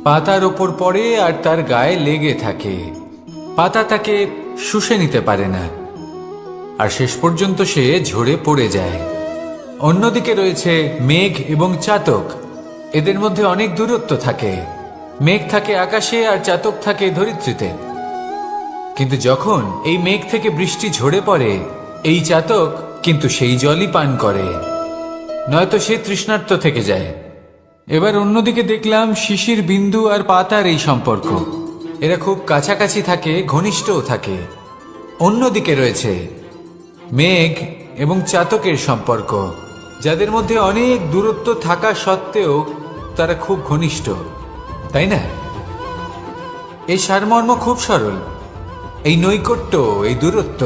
পাতার ওপর পড়ে আর তার গায়ে লেগে থাকে। পাতা তাকে শুষে নিতে পারে না, আর শেষ পর্যন্ত সে ঝরে পড়ে যায়। অন্যদিকে রয়েছে মেঘ এবং চাতক। এদের মধ্যে অনেক দূরত্ব থাকে। মেঘ থাকে আকাশে আর চাতক থাকে ধরিত্রীতে। কিন্তু যখন এই মেঘ থেকে বৃষ্টি ঝরে পড়ে, এই চাতক কিন্তু সেই জলই পান করে, নয়তো সে তৃষ্ণার্ত থেকে যায়। এবার অন্যদিকে দেখলাম শিশির বিন্দু আর পাতার এই সম্পর্ক। এরা খুব কাছাকাছি থাকে, ঘনিষ্ঠও থাকে। অন্যদিকে রয়েছে মেঘ এবং চাতকের সম্পর্ক, যাদের মধ্যে অনেক দূরত্ব থাকা সত্ত্বেও তারা খুব ঘনিষ্ঠ, তাই না? এই সারমর্ম খুব সরল। এই নৈকট্য, এই দূরত্ব,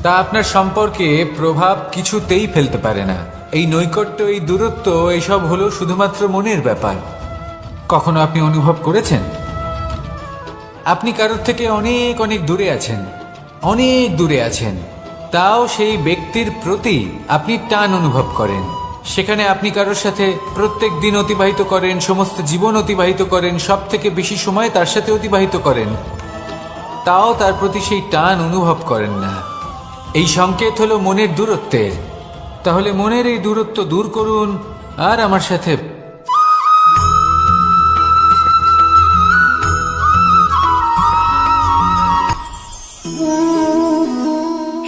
তা আপনার সম্পর্কে প্রভাব কিছুতেই ফেলতে পারে না। এই নৈকট্য, এই দূরত্ব, এসব হলো শুধুমাত্র মনের ব্যাপার। কখনো আপনি অনুভব করেছেন আপনি কারোর থেকে অনেক অনেক দূরে আছেন, অনেক দূরে আছেন, তাও সেই ব্যক্তির প্রতি আপনি টান অনুভব করেন। সেখানে আপনি কারোর সাথে প্রত্যেক দিন অতিবাহিত করেন, সমস্ত জীবন অতিবাহিত করেন, সব থেকে বেশি সময় তার সাথে অতিবাহিত করেন, তাও তার প্রতি সেই টান অনুভব করেন না। এই সংকেত হলো মনের দূরত্বের। তাহলে মনের এই দূরত্ব দূর করুন আর আমার সাথে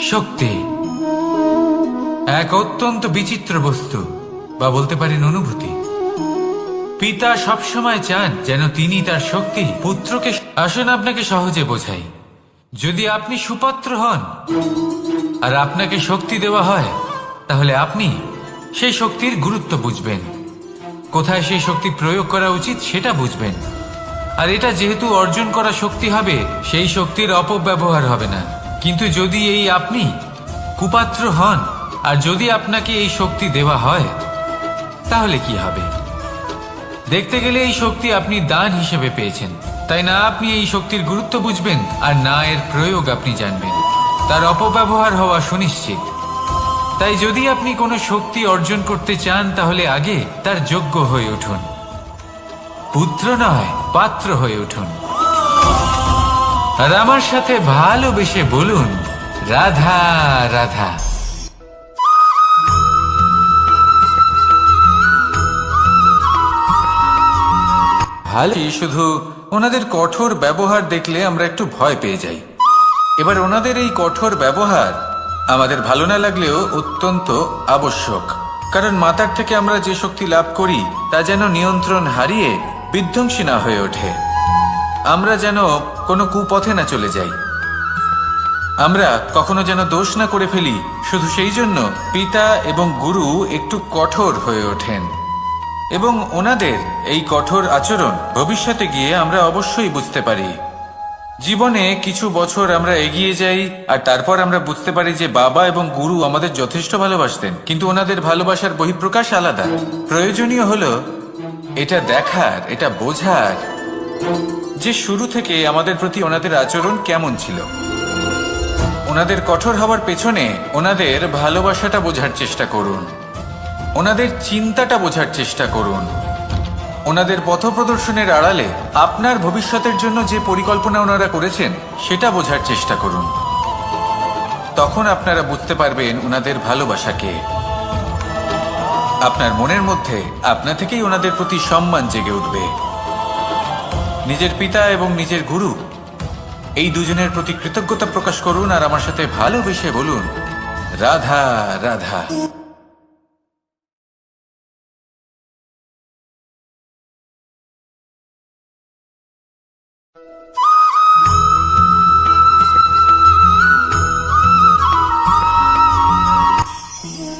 শক্তি এক অত্যন্ত বিচিত্র বস্তু, বা বলতে পারেন অনুভূতি। পিতা সবসময় চান যেন তিনি তার শক্তি পুত্রকে। আসুন আপনাকে সহজে বোঝাই। যদি আপনি সুপাত্র হন আর আপনাকে শক্তি দেওয়া হয়, তাহলে আপনি সেই শক্তির গুরুত্ব বুঝবেন, কোথায় সেই শক্তি প্রয়োগ করা উচিত সেটা বুঝবেন। আর এটা যেহেতু অর্জন করা শক্তি হবে, সেই শক্তির অপব্যবহার হবে না। কিন্তু যদি এই আপনি কুপাত্র হন আর যদি আপনাকে এই শক্তি দেওয়া হয়, তাহলে কি হবে? দেখতে গেলে এই শক্তি আপনি দান হিসেবে পেয়েছেন, তাই না আপনি এই শক্তির গুরুত্ব বুঝবেন আর না এর প্রয়োগ আপনি জানবেন। তার অপব্যবহার হওয়া সুনিশ্চিত। তাই যদি আপনি কোনো শক্তি অর্জন করতে চান, তাহলে আগে তার যোগ্য হয়ে উঠুন। পুত্র নয়, পাত্র হয়ে উঠুন। আর আমার সাথে ভালোবেসে বলুন, রাধা রাধা। ভালো, শুধু ওনাদের কঠোর ব্যবহার দেখলে আমরা একটু ভয় পেয়ে যাই। এবার ওনাদের এই কঠোর ব্যবহার আমাদের ভালো না লাগলেও অত্যন্ত আবশ্যক, কারণ মাতার থেকে আমরা যে শক্তি লাভ করি তা যেন নিয়ন্ত্রণ হারিয়ে বিধ্বংসী না হয়ে ওঠে। আমরা যেন কোনো কুপথে না চলে যাই, আমরা কখনো যেন দোষ না করে ফেলি। শুধু সেই জন্য পিতা এবং গুরু একটু কঠোর হয়ে ওঠেন, এবং ওনাদের এই কঠোর আচরণ ভবিষ্যতে গিয়ে আমরা অবশ্যই বুঝতে পারি। জীবনে কিছু বছর আমরা এগিয়ে যাই আর তারপর আমরা বুঝতে পারি যে বাবা এবং গুরু আমাদের যথেষ্ট ভালোবাসতেন, কিন্তু ওনাদের ভালোবাসার বহিঃপ্রকাশ আলাদা। প্রয়োজনীয় হলো এটা দেখার, এটা বোঝার যে শুরু থেকে আমাদের প্রতি ওনাদের আচরণ কেমন ছিল। ওনাদের কঠোর হওয়ার পেছনে ওনাদের ভালোবাসাটা বোঝার চেষ্টা করুন, ওনাদের চিন্তাটা বোঝার চেষ্টা করুন, ওনাদের পথপ্রদর্শনের আড়ালে আপনার ভবিষ্যতের জন্য যে পরিকল্পনা ওনারা করেছেন সেটা বোঝার চেষ্টা করুন। তখন আপনারা বুঝতে পারবেন ওনাদের ভালোবাসাকে। আপনার মনের মধ্যে আপনা থেকেই ওনাদের প্রতি সম্মান জেগে উঠবে। নিজের পিতা এবং নিজের গুরু এই দুজনের প্রতি কৃতজ্ঞতা প্রকাশ করুন আর আমার সাথে ভালোবেসে বলুন, রাধা রাধা।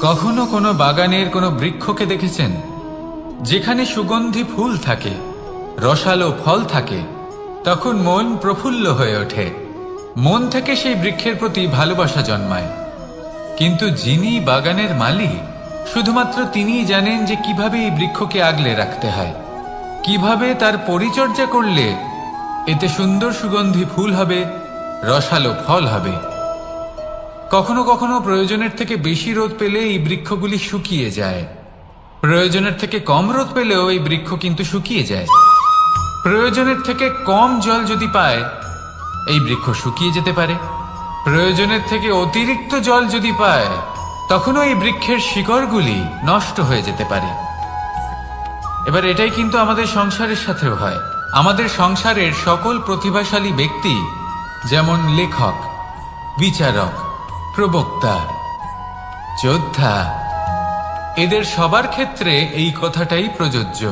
কখনো কোনো বাগানের কোনো বৃক্ষকে দেখেছেন যেখানে সুগন্ধি ফুল থাকে, রসালো ফল থাকে? তখন মন প্রফুল্ল হয়ে ওঠে, মন থেকে সেই বৃক্ষের প্রতি ভালোবাসা জন্মায়। কিন্তু যিনি বাগানের মালিক, শুধুমাত্র তিনিই জানেন যে কিভাবে এই বৃক্ষকে আগলে রাখতে হয়, কিভাবে তার পরিচর্যা করলে এতে সুন্দর সুগন্ধি ফুল হবে, রসালো ফল হবে। কখনো কখনো প্রয়োজনের থেকে বেশি রোদ পেলে এই বৃক্ষগুলি শুকিয়ে যায়, প্রয়োজনের থেকে কম রোদ পেলেও এই বৃক্ষ কিন্তু শুকিয়ে যায়। প্রয়োজনের থেকে কম জল যদি পায়, এই বৃক্ষ শুকিয়ে যেতে পারে। প্রয়োজনের থেকে অতিরিক্ত জল যদি পায়, তখনও এই বৃক্ষের শিকড়গুলি নষ্ট হয়ে যেতে পারে। এবার এটাই কিন্তু আমাদের সংসারের সাথেও হয়। আমাদের সংসারের সকল প্রতিভাশালী ব্যক্তি, যেমন লেখক, বিচারক, প্রবক্তা, যোদ্ধা, এদের সবার ক্ষেত্রে এই কথাটাই প্রযোজ্য।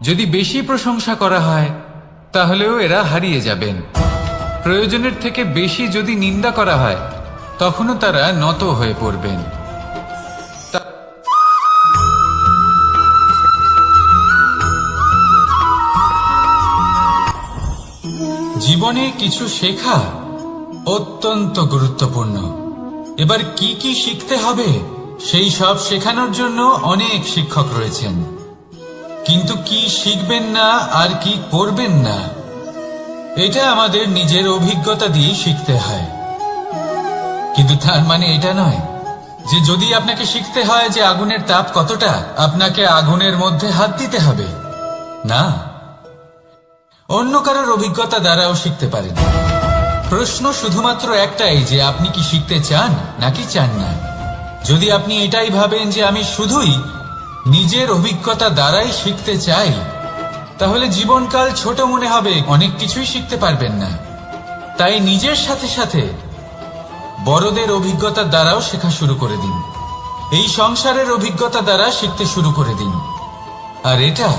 যদি বেশি প্রশংসা করা হয় তাহলেও এরা হারিয়ে যাবেন। প্রয়োজনের থেকে বেশি যদি নিন্দা করা হয় তখনও তারা নত হয়ে পড়বেন। জীবনে কিছু শেখা অত্যন্ত গুরুত্বপূর্ণ। এবার কি কি শিখতে হবে সেই সব শেখানোর জন্য অনেক শিক্ষক রয়েছেন, কিন্তু কি শিখবেন না আর কি করবেন না, এটা আমাদের নিজের অভিজ্ঞতা দিয়ে শিখতে হয়। কিন্তু তার মানে এটা নয় যে যদি আপনাকে শিখতে হয় যে আগুনের তাপ কতটা, আপনাকে আগুনের মধ্যে হাত দিতে হবে। না, অন্য কারোর অভিজ্ঞতা দ্বারাও শিখতে পারেন। প্রশ্ন শুধুমাত্র একটাই যে আপনি কি শিখতে চান নাকি চান না। যদি আপনি এটাই ভাবেন যে আমি শুধুই নিজের অভিজ্ঞতা দ্বারাই শিখতে চাই, তাহলে জীবনকাল ছোট মনে হবে, অনেক কিছুই শিখতে পারবেন না। তাই নিজের সাথে সাথে বড়দের অভিজ্ঞতার দ্বারাও শেখা শুরু করে দিন। এই সংসারের অভিজ্ঞতা দ্বারা শিখতে শুরু করে দিন। আর এটা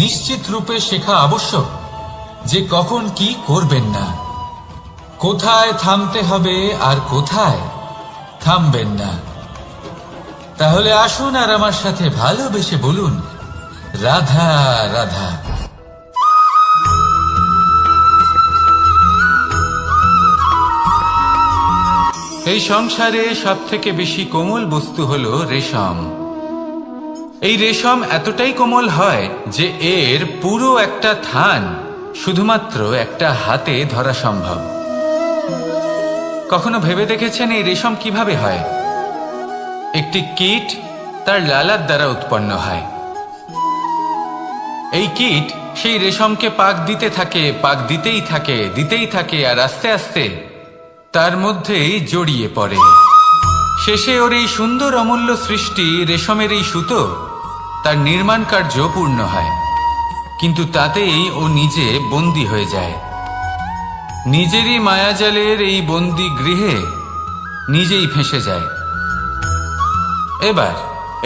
নিশ্চিত রূপে শেখা আবশ্যক যে কখন কি করবেন না, কোথায় থামতে হবে আর কোথায় থামবেন না। তাহলে আসুন আর আমার সাথে ভালোবেসে বলুন, রাধা রাধা। এই সংসারে সব থেকে বেশি কোমল বস্তু হলো রেশম। এই রেশম এতটাই কোমল হয় যে এর পুরো একটা থান শুধুমাত্র একটা হাতে ধরা সম্ভব। কখনো ভেবে দেখেছেন এই রেশম কিভাবে হয়? একটি কীট তার লালার দ্বারা উৎপন্ন হয়। এই কীট সেই রেশমকে পাক দিতে থাকে, পাক দিতেই থাকে আর আস্তে আস্তে তার মধ্যেই জড়িয়ে পড়ে। শেষে ওর এই সুন্দর অমূল্য সৃষ্টি রেশমের এই সুতো তার নির্মাণ কার্য পূর্ণ হয়, কিন্তু তাতেই ও নিজে বন্দী হয়ে যায়। নিজেরই মায়াজালের এই বন্দী গৃহে নিজেই ফেঁসে যায়। এবার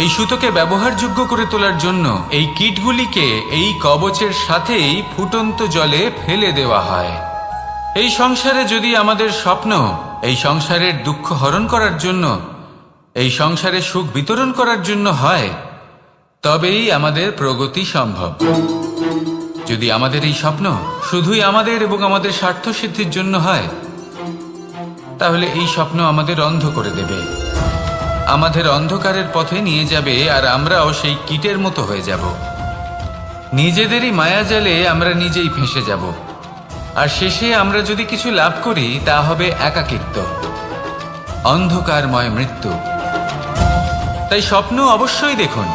এই সুতোকে ব্যবহারযোগ্য করে তোলার জন্য এই কীটগুলিকে এই কবচের সাথেই ফুটন্ত জলে ফেলে দেওয়া হয়। এই সংসারে যদি আমাদের স্বপ্ন এই সংসারের দুঃখ হরণ করার জন্য, এই সংসারে সুখ বিতরণ করার জন্য হয়, তবেই আমাদের প্রগতি সম্ভব। যদি আমাদের এই স্বপ্ন শুধুই আমাদের এবং আমাদের স্বার্থ সিদ্ধির জন্য হয়, তাহলে এই স্বপ্ন আমাদের অন্ধ করে দেবে, আমাদের অন্ধকারের পথে নিয়ে যাবে, আর আমরাও সেই কীটের মতো হয়ে যাব। নিজেদেরই মায়াজালে আমরা নিজেই ফেঁসে যাব। আর শেষে আমরা যদি কিছু লাভ করি তা হবে একাকিত্ব, অন্ধকারময় মৃত্যু। তাই স্বপ্ন অবশ্যই দেখুন,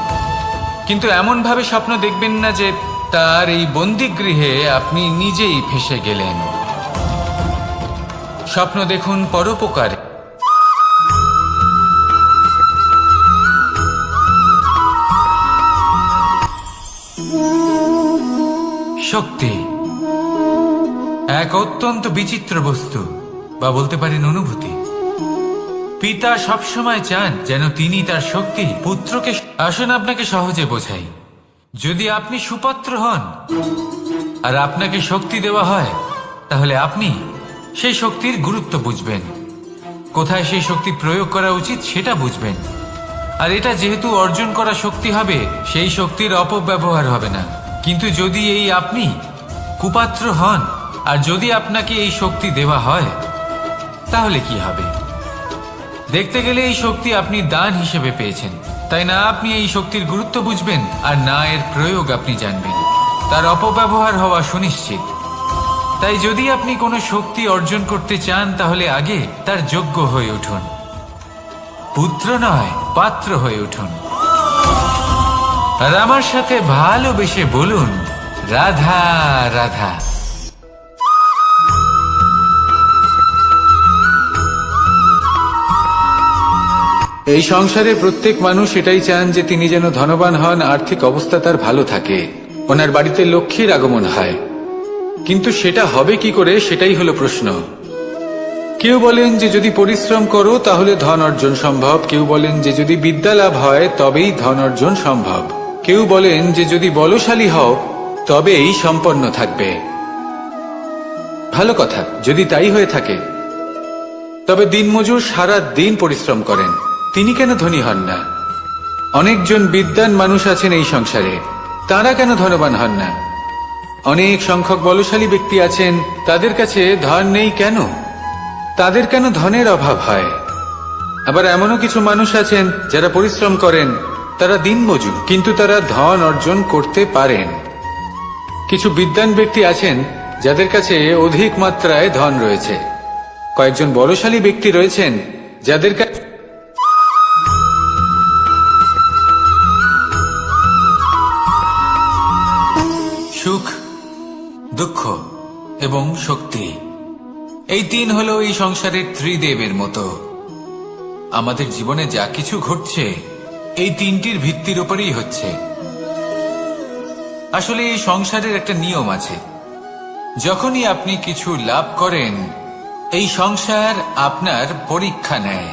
কিন্তু এমনভাবে স্বপ্ন দেখবেন না যে তার এই বন্দিগৃহে আপনি নিজেই ফেঁসে গেলেন। স্বপ্ন দেখুন পরোপকার। শক্তি এক অত্যন্ত বিচিত্র বস্তু, বা বলতে পারেন অনুভূতি। পিতা সবসময় চান যেন তিনি তার শক্তি পুত্রকে। আসুন আপনাকে সহজে বোঝাই। যদি আপনি সুপাত্র হন আর আপনাকে শক্তি দেওয়া হয়, তাহলে আপনি সেই শক্তির গুরুত্ব বুঝবেন, কোথায় সেই শক্তি প্রয়োগ করা উচিত সেটা বুঝবেন। আর এটা যেহেতু অর্জন করা শক্তি হবে, সেই শক্তির অপব্যবহার হবে না। কিন্তু যদি এই আপনি কুপাত্র হন আর যদি আপনাকে এই শক্তি দেওয়া হয়, তাহলে কি হবে? দেখতে গেলে এই শক্তি আপনি দান হিসেবে পেয়েছেন, তাই না আপনি এই শক্তির গুরুত্ব বুঝবেন আর না এর প্রয়োগ আপনি জানবেন। তার অপব্যবহার হওয়া সুনিশ্চিত। তাই যদি আপনি কোনো শক্তি অর্জন করতে চান, তাহলে আগে তার যোগ্য হয়ে উঠুন। পুত্র নয়, পাত্র হয়ে উঠুন। আর আমার সাথে ভালোবেসে বলুন, রাধা রাধা। এই সংসারে প্রত্যেক মানুষ এটাই চান যে তিনি যেন ধনবান হন, আর্থিক অবস্থা তার ভালো থাকে, ওনার বাড়িতে লক্ষ্মীর আগমন হয়। কিন্তু সেটা হবে কি করে, সেটাই হলো প্রশ্ন। কেউ বলেন যে যদি পরিশ্রম করো তাহলে ধন অর্জন সম্ভব, কেউ বলেন যে যদি বিদ্যা লাভ হয় তবেই ধন অর্জন সম্ভব, কেউ বলেন যে যদি বলশালী হও তবেই সম্পন্ন থাকবে। ভালো কথা, যদি তাই হয়ে থাকে, তবে দিনমজুর সারা দিন পরিশ্রম করেন, তিনি কেন ধনী হন না? অনেকজন বিদ্বান মানুষ আছেন এই সংসারে, তারা কেন ধনবান হন না? অনেক সংখ্যক বলশালী ব্যক্তি আছেন, তাদের কাছে ধন নেই কেন? তাদের কেন ধনের অভাব হয়? আবার এমনও কিছু মানুষ আছেন যারা পরিশ্রম করেন, তারা দিনমজুর, কিন্তু তারা ধন অর্জন করতে পারেন। কিছু বিদ্বান ব্যক্তি আছেন যাদের কাছে অধিক মাত্রায় ধন রয়েছে। কয়েকজন বলশালী ব্যক্তি রয়েছেন যাদের কাছে সুখ, দুঃখ এবং শক্তি, এই তিন হলো এই সংসারের ত্রিদেবের মতো। আমাদের জীবনে যা কিছু ঘটছে এই তিনটির ভিত্তির উপরেই হচ্ছে। আসলে এই সংসারের একটা নিয়ম আছে, যখনই আপনি কিছু লাভ করেন, এই সংসার আপনার পরীক্ষা নেয়।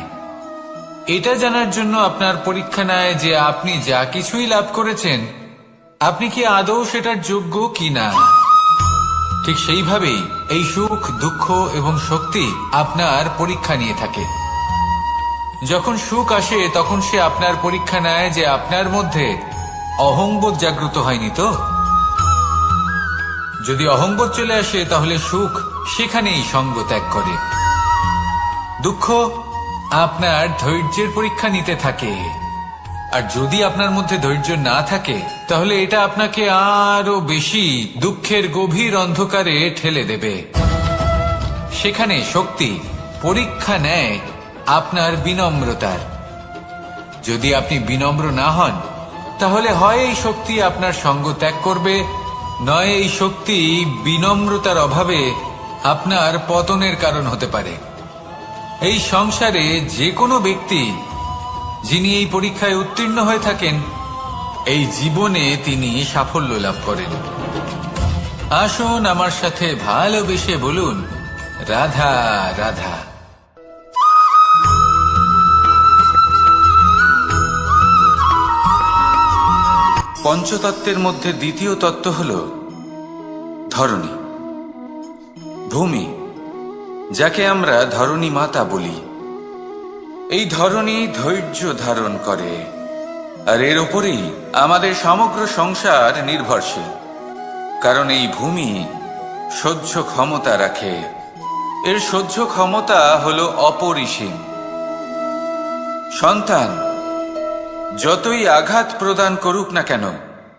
এটা জানার জন্য আপনার পরীক্ষা নেয় যে আপনি যা কিছুই লাভ করেছেন, আপনি কি আদৌ সেটার যোগ্য কিনা। ঠিক সেইভাবেই এই সুখ, দুঃখ এবং শক্তি আপনার পরীক্ষা নিয়ে থাকে। যখন সুখ আসে তখন সে আপনার পরীক্ষা নেয় যে আপনার মধ্যে অহংবোধ জাগ্রত হয়নি তো। যদি অহংবোধ চলে আসে তাহলে সুখ সেখানেই সঙ্গ ত্যাগ করে। দুঃখ আপনার ধৈর্যের পরীক্ষা নিতে থাকে, আর যদি আপনার মধ্যে ধৈর্য না থাকে তাহলে এটা আপনাকে আরো বেশি দুঃখের গভীর অন্ধকারে ঠেলে দেবে। সেখানে শক্তি পরীক্ষা নেয় আপনার বিনম্রতার। যদি আপনি বিনম্র না হন, তাহলে হয় এই শক্তি আপনার সঙ্গ ত্যাগ করবে, নয় এই শক্তি বিনম্রতার অভাবে আপনার পতনের কারণ হতে পারে। এই সংসারে যে কোনো ব্যক্তি যিনি এই পরীক্ষায় উত্তীর্ণ হয়ে থাকেন, এই জীবনে তিনি সাফল্য লাভ করেন। আসুন আমার সাথে ভালোবেসে বলুন, রাধা রাধা। পঞ্চতত্ত্বের মধ্যে দ্বিতীয় তত্ত্ব হল ধরণী, ভূমি, যাকে আমরা ধরণী মাতা বলি। এই ধরণী ধৈর্য ধারণ করে, আর এর উপরেই আমাদের সমগ্র সংসার নির্ভরশীল। কারণ এই ভূমি সহ্য ক্ষমতা রাখে, এর সহ্য ক্ষমতা হল অপরিসীম। সন্তান যতই আঘাত প্রদান করুক না কেন,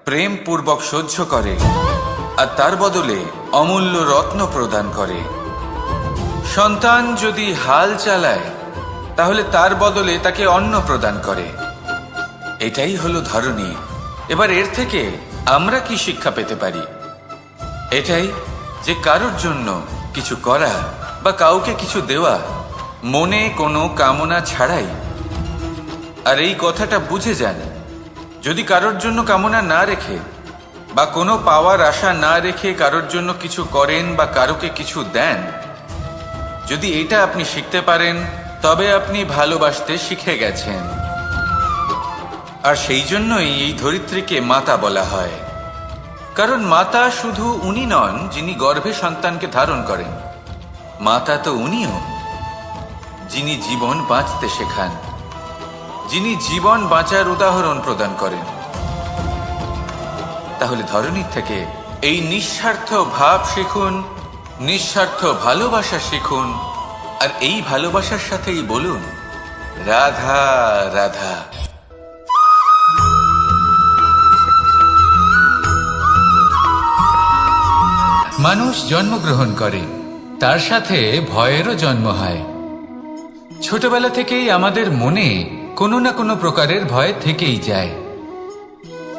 প্রেম পূর্বক সহ্য করে, আর তার বদলে অমূল্য রত্ন প্রদান করে। সন্তান যদি হাল চালায় তাহলে তার বদলে তাকে অন্ন প্রদান করে। এটাই হলো ধরনী। এবার এর থেকে আমরা কি শিক্ষা পেতে পারি? এটাই যে কারোর জন্য কিছু করা বা কাউকে কিছু দেওয়া মনে কোনো কামনা ছাড়াই। আর এই কথাটা বুঝে যান, যদি কারোর জন্য কামনা না রেখে বা কোনো পাওয়ার আশা না রেখে কারোর জন্য কিছু করেন বা কারোকে কিছু দেন, যদি এটা আপনি শিখতে পারেন তবে আপনি ভালোবাসতে শিখে গেছেন। আর সেই জন্যই এই ধরিত্রীকে মাতা বলা হয়। কারণ মাতা শুধু উনি নন যিনি গর্ভে সন্তানকে ধারণ করেন, মাতা তো উনিও যিনি জীবন বাঁচতে শেখান, যিনি জীবন বাঁচার উদাহরণ প্রদান করেন। তাহলে ধরনীর থেকে এই নিঃস্বার্থ ভাব শিখুন, নিঃস্বার্থ ভালোবাসা শিখুন, আর এই ভালোবাসার সাথেই বলুন রাধা রাধা। মানুষ জন্মগ্রহণ করে, তার সাথে ভয়েরও জন্ম হয়। ছোটবেলা থেকেই আমাদের মনে কোনো না কোনো প্রকারের ভয় থেকেই যায়।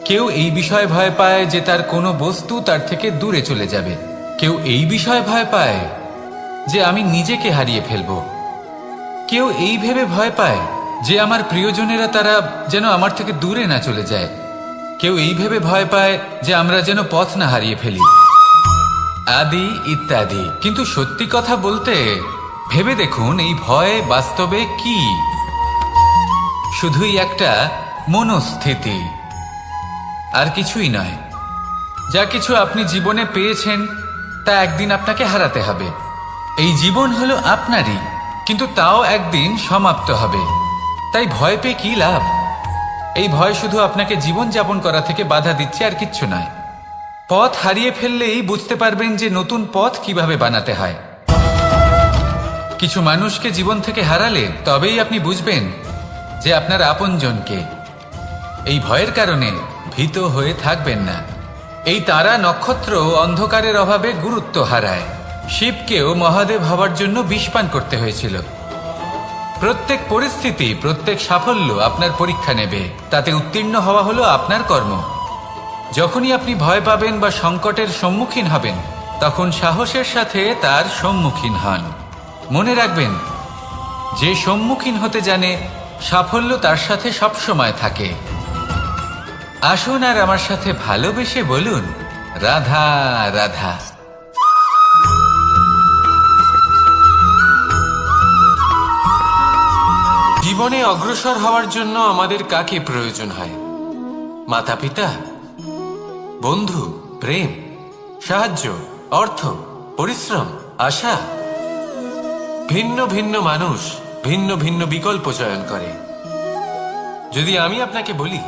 কেউ এই বিষয়ে ভয় পায় যে তার কোনো বস্তু তার থেকে দূরে চলে যাবে, কেউ এই বিষয়ে ভয় পায় যে আমি নিজেকে হারিয়ে ফেলব, কেউ এই ভেবে ভয় পায় যে আমার প্রিয়জনেরা তারা যেন আমার থেকে দূরে না চলে যায়, কেউ এই ভেবে ভয় পায় যে আমরা যেন পথ না হারিয়ে ফেলি, আদি ইত্যাদি। কিন্তু সত্যি কথা বলতে ভেবে দেখুন এই ভয় বাস্তবে কি? শুধুই একটা মনস্থিতি, আর কিছুই নয়। যা কিছু আপনি জীবনে পেয়েছেন তা একদিন আপনাকে হারাতে হবে। এই জীবন হলো আপনারই, কিন্তু তাও একদিন সমাপ্ত হবে। তাই ভয় পেয়ে কি লাভ? এই ভয় শুধু আপনাকে জীবন যাপন করা থেকে বাধা দিচ্ছে, আর কিচ্ছু নয়। পথ হারিয়ে ফেললেই বুঝতে পারবেন যে নতুন পথ কিভাবে বানাতে হয়। কিছু মানুষকে জীবন থেকে হারালে তবেই আপনি বুঝবেন যে আপনার আপনজনকে। এই ভয়ের কারণে ভীত হয়ে থাকবেন না। এই তারা নক্ষত্র অন্ধকারের অভাবে গুরুত্ব হারায়। শিবকেও মহাদেব হবার জন্য বিষপান করতে হয়েছিল। প্রত্যেক পরিস্থিতি, প্রত্যেক সাফল্য আপনার পরীক্ষা নেবে, তাতে উত্তীর্ণ হওয়া হলো আপনার কর্ম। যখনই আপনি ভয় পাবেন বা সংকটের সম্মুখীন হবেন, তখন সাহসের সাথে তার সম্মুখীন হন। মনে রাখবেন, যে সম্মুখীন হতে জানে সাফল্য তার সাথে সবসময় থাকে। আসুন আর আমার সাথে ভালোবেসে বলুন রাধা রাধা। জীবনে অগ্রসর হওয়ার জন্য আমাদের কাকে প্রয়োজন হয়? মাতা পিতা, বন্ধু, প্রেম, সাহায্য, অর্থ, পরিশ্রম, আশা। ভিন্ন ভিন্ন মানুষ ভিন্ন ভিন্ন বিকল্প চয়ন করে। যদি আমি আপনাকে বলি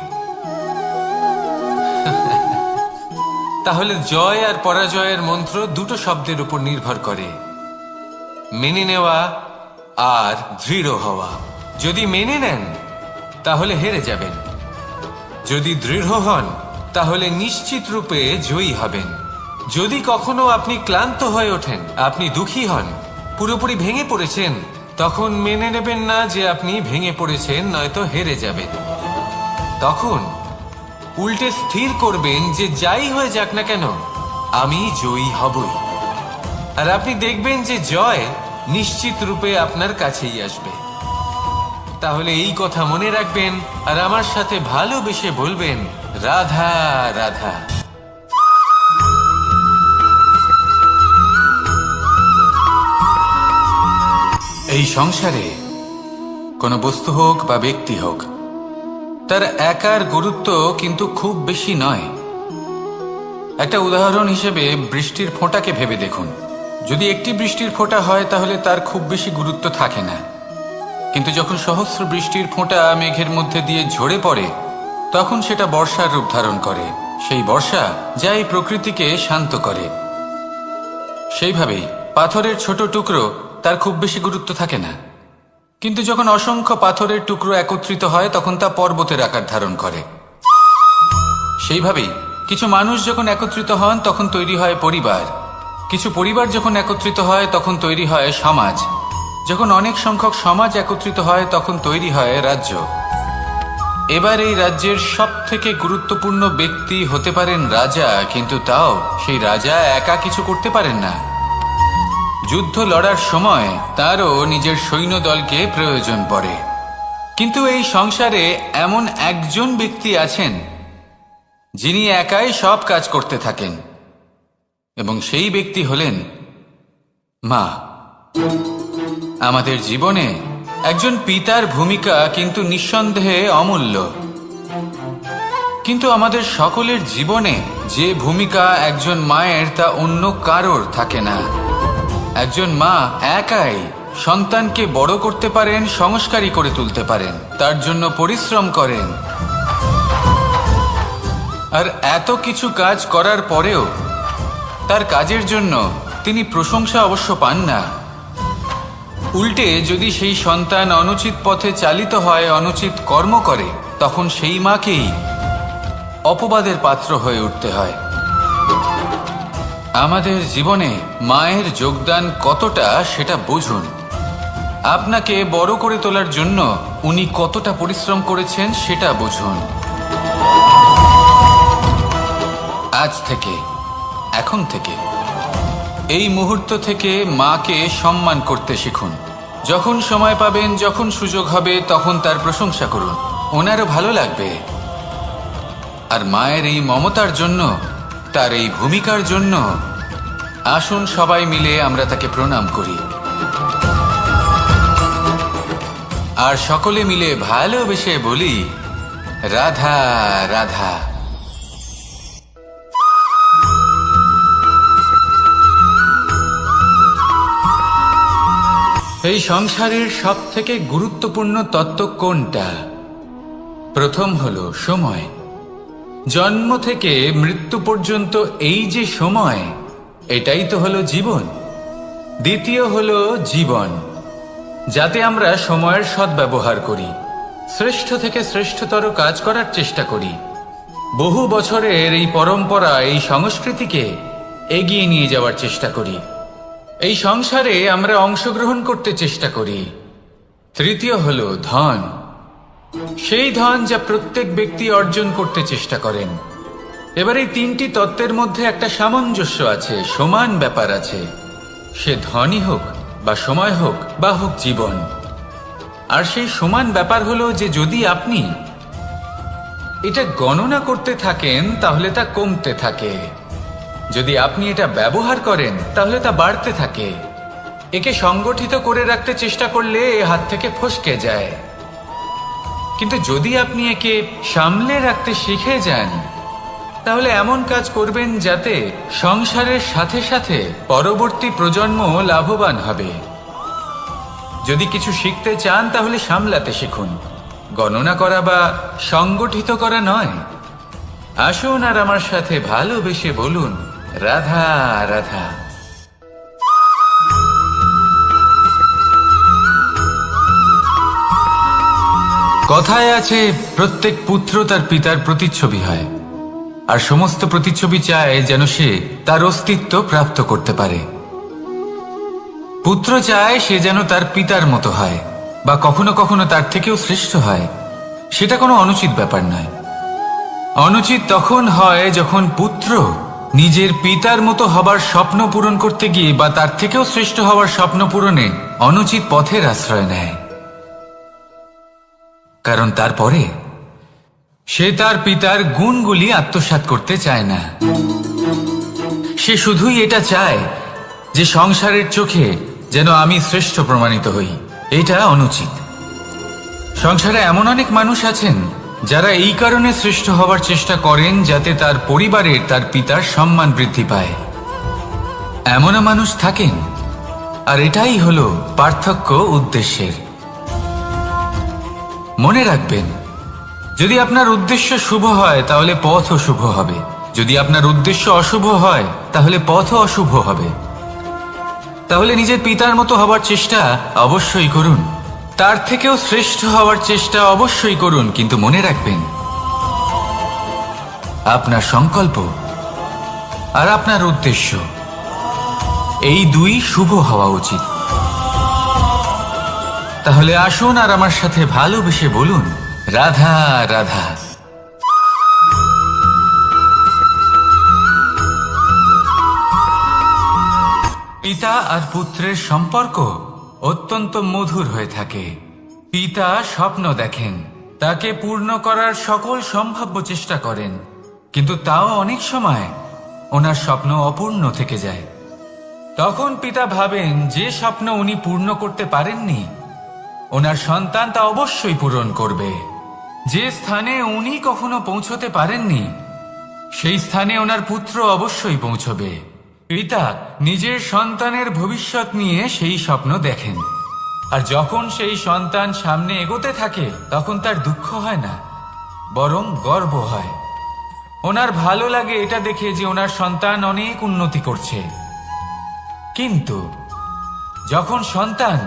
তাহলে জয় আর পরাজয়ের মন্ত্র দুটো শব্দের উপর নির্ভর করে, মেনে নেওয়া আর দৃঢ় হওয়া। যদি মেনে নেন তাহলে হেরে যাবেন, যদি দৃঢ় হন তাহলে নিশ্চিত রূপে জয়ী হবেন। যদি কখনো আপনি ক্লান্ত হয়ে ওঠেন, আপনি দুঃখী হন, পুরোপুরি ভেঙে পড়েছেন, তখন মেনে নেবেন না যে আপনি ভেঙে পড়েছেন, নয়তো হেরে যাবেন। তখন উল্টে স্থির করবেন যে যাই হয়ে যাক না কেন আমি জয়ী হবই। আর আপনি দেখবেন যে জয় নিশ্চিত রূপে আপনার কাছেই আসবে। তাহলে এই কথা মনে রাখবেন আর আমার সাথে ভালোবেসে বলবেন রাধা রাধা। এই সংসারে কোনো বস্তু হোক বা ব্যক্তি হোক, তার একার গুরুত্ব কিন্তু খুব বেশি নয়। একটা উদাহরণ হিসেবে বৃষ্টির ফোঁটাকে ভেবে দেখুন। যদি একটি বৃষ্টির ফোঁটা হয় তাহলে তার খুব বেশি গুরুত্ব থাকে না, কিন্তু যখন সহস্র বৃষ্টির ফোঁটা মেঘের মধ্যে দিয়ে ঝরে পড়ে, তখন সেটা বর্ষার রূপ ধারণ করে। সেই বর্ষা যা এই প্রকৃতিকে শান্ত করে। সেইভাবেই পাথরের ছোট টুকরো, তার খুব বেশি গুরুত্ব থাকে না, কিন্তু যখন অসংখ্য পাথরের টুকরো একত্রিত হয় তখন তা পর্বতের আকার ধারণ করে। সেইভাবেই কিছু মানুষ যখন একত্রিত হন তখন তৈরি হয় পরিবার। কিছু পরিবার যখন একত্রিত হয় তখন তৈরি হয় সমাজ, যখন অনেক সংখ্যক সমাজ একত্রিত হয় তখন তৈরি হয় রাজ্য। এবার এই রাজ্যের সব থেকে গুরুত্বপূর্ণ ব্যক্তি হতে পারেন রাজা, কিন্তু তাও সেই রাজা একা কিছু করতে পারেন না। যুদ্ধ লড়ার সময় তারও নিজের সৈন্যদলকে প্রয়োজন পড়ে। কিন্তু এই সংসারে এমন একজন ব্যক্তি আছেন যিনি একাই সব কাজ করতে থাকেন, এবং সেই ব্যক্তি হলেন মা। আমাদের জীবনে একজন পিতার ভূমিকা কিন্তু নিঃসন্দেহে অমূল্য, কিন্তু আমাদের সকলের জীবনে যে ভূমিকা একজন মায়ের তা অন্য কারোর থাকে না। একজন মা একাই সন্তানকে বড় করতে পারেন, সংস্কারী করে তুলতে পারেন, তার জন্য পরিশ্রম করেন। আর এত কিছু কাজ করার পরেও তার কাজের জন্য তিনি প্রশংসা অবশ্য পান না। উল্টে যদি সেই সন্তান অনুচিত পথে চালিত হয়, অনুচিত কর্ম করে, তখন সেই মাকেই অপবাদের পাত্র হয়ে উঠতে হয়। আমাদের জীবনে মায়ের যোগদান কতটা সেটা বুঝুন। আপনাকে বড় করে তোলার জন্য উনি কতটা পরিশ্রম করেছেন সেটা বুঝুন। আজ থেকে, এখন থেকে, এই মুহূর্ত থেকে মাকে সম্মান করতে শিখুন। যখন সময় পাবেন, যখন সুযোগ হবে, তখন তার প্রশংসা করুন, ওনারও ভালো লাগবে। আর মায়ের এই মমতার জন্য, তার এই ভূমিকার জন্য আসুন সবাই মিলে আমরা তাকে প্রণাম করি, আর সকলে মিলে ভালোবেসে বলি, রাধা রাধা। এই সংসারের সব থেকে গুরুত্বপূর্ণ তত্ত্ব কোনটা? প্রথম হলো সময়। জন্ম থেকে মৃত্যু পর্যন্ত এই যে সময়, এটাই তো হলো জীবন। দ্বিতীয় হলো জীবন, যাতে আমরা সময়ের সদ্ব্যবহার করি, শ্রেষ্ঠ থেকে শ্রেষ্ঠতর কাজ করার চেষ্টা করি। বহু বছরের এই পরম্পরা, এই সংস্কৃতিকে এগিয়ে নিয়ে যাওয়ার চেষ্টা করি। এই সংসারে আমরা অংশগ্রহণ করতে চেষ্টা করি। তৃতীয় হলো ধন, সেই ধন যা প্রত্যেক ব্যক্তি অর্জন করতে চেষ্টা করেন। এবার এই তিনটি তত্ত্বের মধ্যে একটা সামঞ্জস্য আছে, সমান ব্যাপার আছে। সে ধনই হোক বা সময় হোক বা হোক জীবন। আর সেই সমান ব্যাপার হলো যে যদি আপনি এটা গণনা করতে থাকেন তাহলে তা কমতে থাকে, যদি আপনি এটা ব্যবহার করেন তাহলে তা বাড়তে থাকে। একে সংগঠিত করে রাখতে চেষ্টা করলে এ হাত থেকে ফসকে যায়, কিন্তু যদি আপনি একে সামলে রাখতে শিখে যান তাহলে এমন কাজ করবেন যাতে সংসারের সাথে সাথে পরবর্তী প্রজন্ম লাভবান হবে। যদি কিছু শিখতে চান তাহলে সামলাতে শিখুন, গণনা করা বা সংগঠিত করা নয়। আসুন আর আমার সাথে ভালোবেসে বলুন, রাধা রাধা। কথায় আছে, প্রত্যেক পুত্র তার পিতার প্রতিচ্ছবি হয়, আর সমস্ত প্রতিচ্ছবি চায় যেন সে তার অস্তিত্ব প্রাপ্ত করতে পারে। পুত্র চায় সে যেন তার পিতার মতো হয়, বা কখনো কখনো তার থেকেও শ্রেষ্ঠ হয়। সেটা কোনো অনুচিত ব্যাপার নয়। অনুচিত তখন হয় যখন পুত্র নিজের পিতার মতো হবার স্বপ্ন পূরণ করতে গিয়ে বা তার থেকেও শ্রেষ্ঠ হওয়ার স্বপ্ন পূরণে অনুচিত পথের আশ্রয় নেয়। কারণ তারপরে সে তার পিতার গুণগুলি আত্মসাৎ করতে চায় না। সে শুধুই এটা চায় যে সংসারের চোখে যেন আমি শ্রেষ্ঠ প্রমাণিত হই। এটা অনুচিত। সংসারে এমন অনেক মানুষ আছেন যারা এই কারণে শ্রেষ্ঠ হওয়ার চেষ্টা করেন যাতে তার পরিবারের, তার পিতার সম্মান বৃদ্ধি পায়। এমনও মানুষ থাকেন, আর এটাই হলো পার্থক্য উদ্দেশ্যের। মনে রাখবেন, যদি আপনার উদ্দেশ্য শুভ হয় তাহলে পথও শুভ হবে, যদি আপনার উদ্দেশ্য অশুভ হয় তাহলে পথও অশুভ হবে। তাহলে নিজের পিতার মতো হবার চেষ্টা অবশ্যই করুন, তার থেকেও শ্রেষ্ঠ হওয়ার চেষ্টা অবশ্যই করুন, কিন্তু মনে রাখবেন আপনার সংকল্প আর আপনার উদ্দেশ্য এই দুই শুভ হওয়া উচিত। তাহলে আসুন আর আমার সাথে ভালোবেসে বলুন, রাধা রাধা। পিতা আর পুত্রের সম্পর্ক অত্যন্ত মধুর হয়ে থাকে। পিতা স্বপ্ন দেখেন, তাকে পূর্ণ করার সকল সম্ভাব্য চেষ্টা করেন, কিন্তু তাও অনেক সময় ওনার স্বপ্ন অপূর্ণ থেকে যায়। তখন পিতা ভাবেন যে স্বপ্ন উনি পূর্ণ করতে পারেননি, ওনার সন্তান তা অবশ্যই পূরণ করবে। যে স্থানে উনি কখনো পৌঁছতে পারেননি, সেই স্থানে ওনার পুত্র অবশ্যই পৌঁছবে। পিতা নিজের সন্তানের ভবিষ্যৎ নিয়ে সেই স্বপ্ন দেখেন, আর যখন সেই সন্তান সামনে এগোতে থাকে তখন তার দুঃখ হয় না, বরং গর্ব হয়। ওনার ভালো লাগে এটা দেখে যে ওনার সন্তান অনেক উন্নতি করছে। কিন্তু যখন সন্তান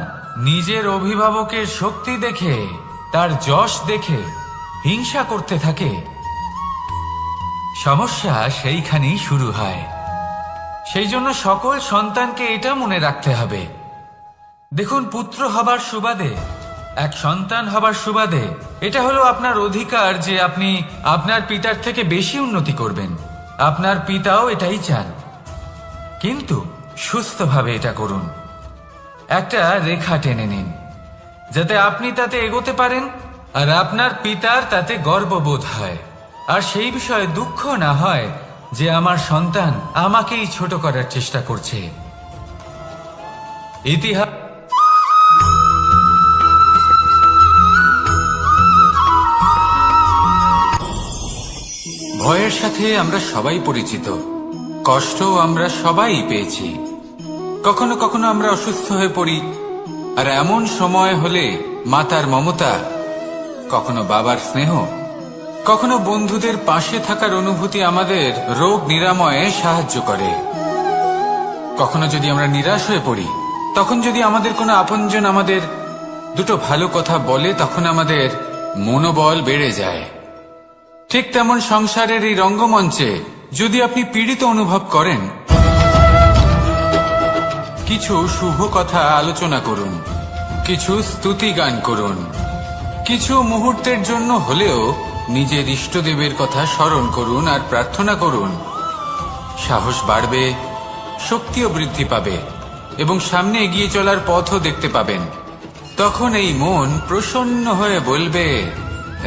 নিজের অভিভাবকের শক্তি দেখে, তার যশ দেখে হিংসা করতে থাকে, সমস্যা সেইখানেই শুরু হয়। সেই জন্য সকল সন্তানকে এটা মনে রাখতে হবে, দেখুন, পুত্র হবার সুবাদে, এক সন্তান হবার সুবাদে এটা হলো আপনার অধিকার যে আপনি আপনার পিতার থেকে বেশি উন্নতি করবেন। আপনার পিতাও এটাই চান, কিন্তু সুস্থভাবে এটা করুন। একটা রেখা টেনে নিন যাতে আপনি তাতে এগোতে পারেন আর আপনার পিতার তাতে গর্ববোধ হয়, আর সেই বিষয়ে দুঃখ না হয় যে আমার সন্তান আমাকেই ছোট করার চেষ্টা করছে। ইতিহাস ভয়ের সাথে আমরা সবাই পরিচিত, কষ্ট আমরা সবাই পেয়েছি। কখনো কখনো আমরা অসুস্থ হয়ে পড়ি, আর এমন সময় হলে মাতার মমতা, কখনো বাবার স্নেহ, কখনো বন্ধুদের পাশে থাকার অনুভূতি আমাদের রোগ নিরাময়ে সাহায্য করে। কখনো যদি আমরা নিরাশ হয়ে পড়ি, তখন যদি আমাদের কোনো আপনজন আমাদের দুটো ভালো কথা বলে, তখন আমাদের মনোবল বেড়ে যায়। ঠিক তেমন সংসারের এই রঙ্গমঞ্চে যদি আপনি পীড়িত অনুভব করেন, কিছু শুভ কথা আলোচনা করুন, কিছু স্তুতি গান করুন, কিছু মুহূর্তের জন্য হলেও নিজের ইষ্টদেবের কথা স্মরণ করুন আর প্রার্থনা করুন। সাহস বাড়বে, শক্তিও বৃদ্ধি পাবে এবং সামনে এগিয়ে চলার পথও দেখতে পাবেন। তখন এই মন প্রসন্ন হয়ে বলবে,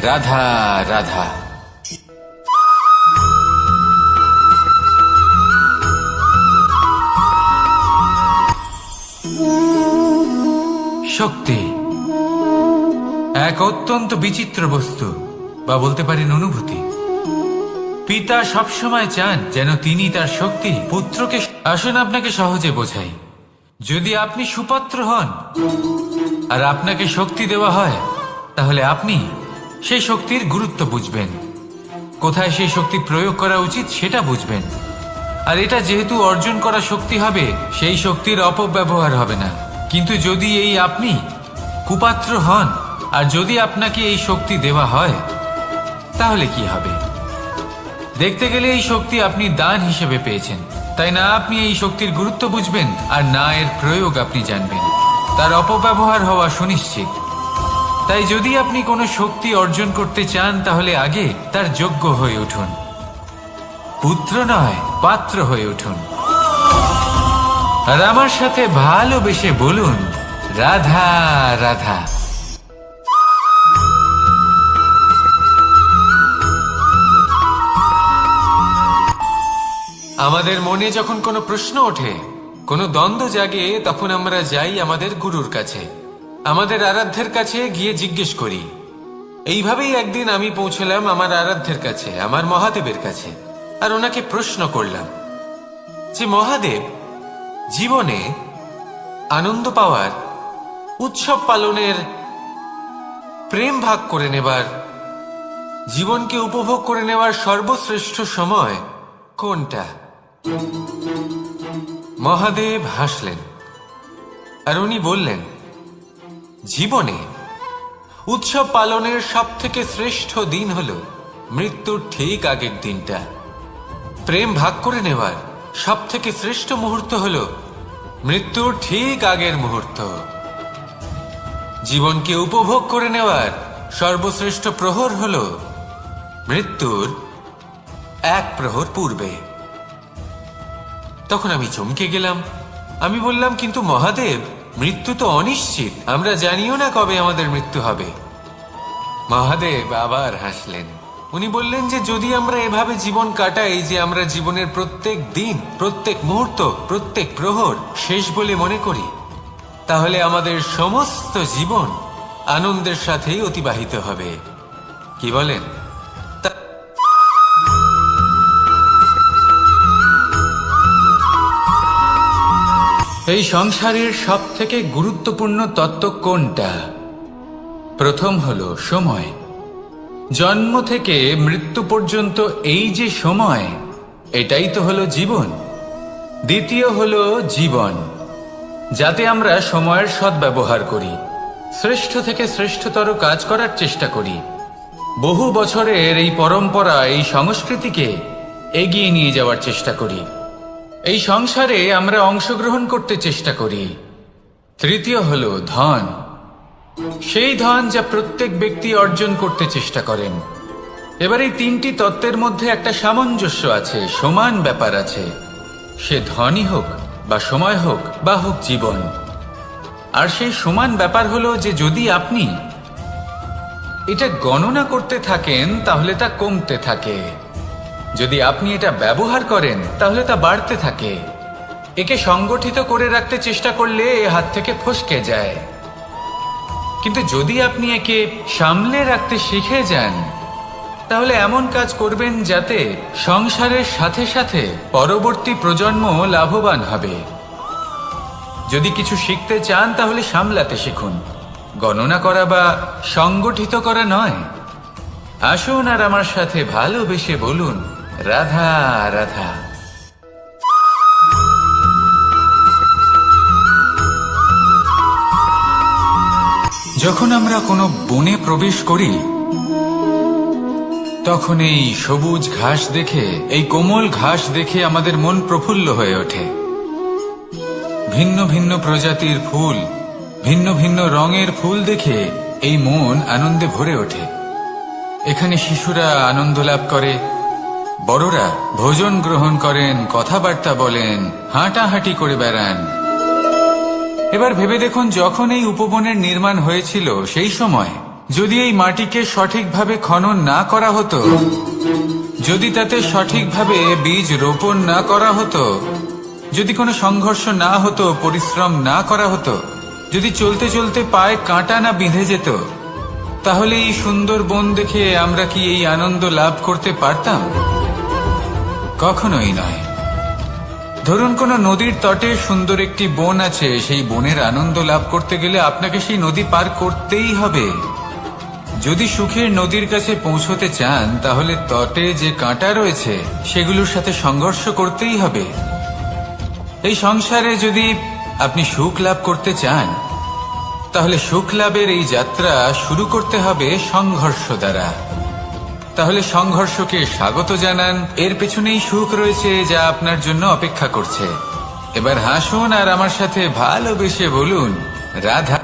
রাধা রাধা। শক্তি এক অত্যন্ত বিচিত্র বস্তু, বা বলতে পারেন অনুভূতি। পিতা সবসময় চান যেন তিনি তার শক্তি পুত্রকে। আসুন আপনাকে সহজে বোঝাই। যদি আপনি সুপাত্র হন আর আপনাকে শক্তি দেওয়া হয়, তাহলে আপনি সেই শক্তির গুরুত্ব বুঝবেন, কোথায় সেই শক্তি প্রয়োগ করা উচিত সেটা বুঝবেন। আর এটা যেহেতু অর্জন করা শক্তি হবে, সেই শক্তির অপব্যবহার হবে না। কিন্তু যদি এই আপনি কুপাত্র হন আর যদি আপনাকে এই শক্তি দেওয়া হয়, তাহলে কি হবে? দেখতে গেলে এই শক্তি আপনি দান হিসেবে পেয়েছেন, তাই না আপনি এই শক্তির গুরুত্ব বুঝবেন আর না এর প্রয়োগ আপনি জানবেন। তার অপব্যবহার হওয়া সুনিশ্চিত। তাই যদি আপনি কোনো শক্তি অর্জন করতে চান, তাহলে আগে তার যোগ্য হয়ে উঠুন। পুত্র নয়, পাত্র হয়ে উঠুন। আর আমার সাথে ভালোবেসে বলুন, রাধা রাধা। আমাদের মনে যখন কোনো প্রশ্ন ওঠে, কোনো দ্বন্দ্ব জাগে, তখন আমরা যাই আমাদের গুরুর কাছে, আমাদের আরাধ্যের কাছে গিয়ে জিজ্ঞেস করি। এইভাবেই একদিন আমি পৌঁছলাম আমার আরাধ্যের কাছে, আমার মহাদেবের কাছে, আর ওনাকে প্রশ্ন করলাম যে, মহাদেব, জীবনে আনন্দ পাওয়ার, উৎসব পালনের, প্রেম ভাগ করে নেবার, জীবনকে উপভোগ করে নেওয়ার সর্বশ্রেষ্ঠ সময় কোনটা? মহাদেব হাসলেন আর উনি বললেন, জীবনে উৎসব পালনের সব থেকে শ্রেষ্ঠ দিন হল মৃত্যুর ঠিক আগের দিনটা। প্রেম ভাগ করে নেওয়ার সব থেকে শ্রেষ্ঠ মুহূর্ত হল মৃত্যুর ঠিক আগের মুহূর্ত। জীবনকে উপভোগ করে নেওয়ার সর্বশ্রেষ্ঠ প্রহর হল মৃত্যুর এক প্রহর পূর্বে। তখন আমি চমকে গেলাম। আমি বললাম, কিন্তু মহাদেব, মৃত্যু তো অনিশ্চিত, আমরা জানিও না কবে আমাদের মৃত্যু হবে। মহাদেব আবার হাসলেন। উনি বললেন যে যদি আমরা এভাবে জীবন কাটাই যে আমরা জীবনের প্রত্যেক দিন, প্রত্যেক মুহূর্ত, প্রত্যেক প্রহর শেষ বলে মনে করি, তাহলে আমাদের সমস্ত জীবন আনন্দের সাথেই অতিবাহিত হবে। কি বলেন? এই সংসারের সব থেকে গুরুত্বপূর্ণ তত্ত্ব কোনটা? প্রথম হলো সময়। জন্ম থেকে মৃত্যু পর্যন্ত এই যে সময়, এটাই তো হলো জীবন। দ্বিতীয় হলো জীবন, যাতে আমরা সময়ের সদ্ব্যবহার করি, শ্রেষ্ঠ থেকে শ্রেষ্ঠতর কাজ করার চেষ্টা করি, বহু বছরের এই পরম্পরা, এই সংস্কৃতিকে এগিয়ে নিয়ে যাওয়ার চেষ্টা করি, এই সংসারে আমরা অংশগ্রহণ করতে চেষ্টা করি। তৃতীয় হলো ধন, সেই ধন যা প্রত্যেক ব্যক্তি অর্জন করতে চেষ্টা করেন। এবার এই তিনটি তত্ত্বের মধ্যে একটা সামঞ্জস্য আছে, সমান ব্যাপার আছে, সে ধনই হোক বা সময় হোক বা হোক জীবন। আর সেই সমান ব্যাপার হলো যে যদি আপনি এটা গণনা করতে থাকেন তাহলে তা কমতে থাকে, যদি আপনি এটা ব্যবহার করেন তাহলে তা বাড়তে থাকে। একে সংগঠিত করে রাখতে চেষ্টা করলে এ হাত থেকে ফসকে যায়, কিন্তু যদি আপনি একে সামলে রাখতে শিখে যান তাহলে এমন কাজ করবেন যাতে সংসারের সাথে সাথে পরবর্তী প্রজন্ম লাভবান হবে। যদি কিছু শিখতে চান তাহলে সামলাতে শিখুন, গণনা করা বা সংগঠিত করা নয়। আসুন আর আমার সাথে ভালোবেসে বলুন, রাধা রাধা। যখন আমরা কোনো বনে প্রবেশ করি তখন এই সবুজ ঘাস দেখে, এই কোমল ঘাস দেখে আমাদের মন প্রফুল্ল হয়ে ওঠে। ভিন্ন ভিন্ন প্রজাতির ফুল, ভিন্ন ভিন্ন রঙের ফুল দেখে এই মন আনন্দে ভরে ওঠে। এখানে শিশুরা আনন্দ লাভ করে, বড়রা ভোজন গ্রহণ করেন, কথাবার্তা বলেন, হাঁটাহাঁটি করে বেড়ান। এবার ভেবে দেখুন, যখন এই উপবনের নির্মাণ হয়েছিল সেই সময় যদি এই মাটিকে সঠিকভাবে খনন না করা হতো, যদি তাতে সঠিকভাবে বীজ রোপণ না করা হতো, যদি কোনো সংঘর্ষ না হতো, পরিশ্রম না করা হতো, যদি চলতে চলতে পায়ে কাঁটা না বিঁধে যেত, তাহলে এই সুন্দর বন দেখে আমরা কি এই আনন্দ লাভ করতে পারতাম? কখনোই নয়। ধরুন কোনো নদীর তটে সুন্দর একটি বন আছে, সেই বনের আনন্দ লাভ করতে গেলে আপনাকে সেই নদী পার করতেই হবে। যদি সুখের নদীর কাছে পৌঁছতে চান তাহলে তটে যে কাঁটা রয়েছে সেগুলোর সাথে সংঘর্ষ করতেই হবে। এই সংসারে যদি আপনি সুখ লাভ করতে চান তাহলে সুখ লাভের এই যাত্রা শুরু করতে হবে সংঘর্ষ দ্বারা। তাহলে সংঘর্ষকে স্বাগত জানান, এর পেছনেই সুখ রয়েছে যা আপনার জন্য অপেক্ষা করছে। এবার হাসুন আর আমার সাথে ভালোবেসে বলুন, রাধা।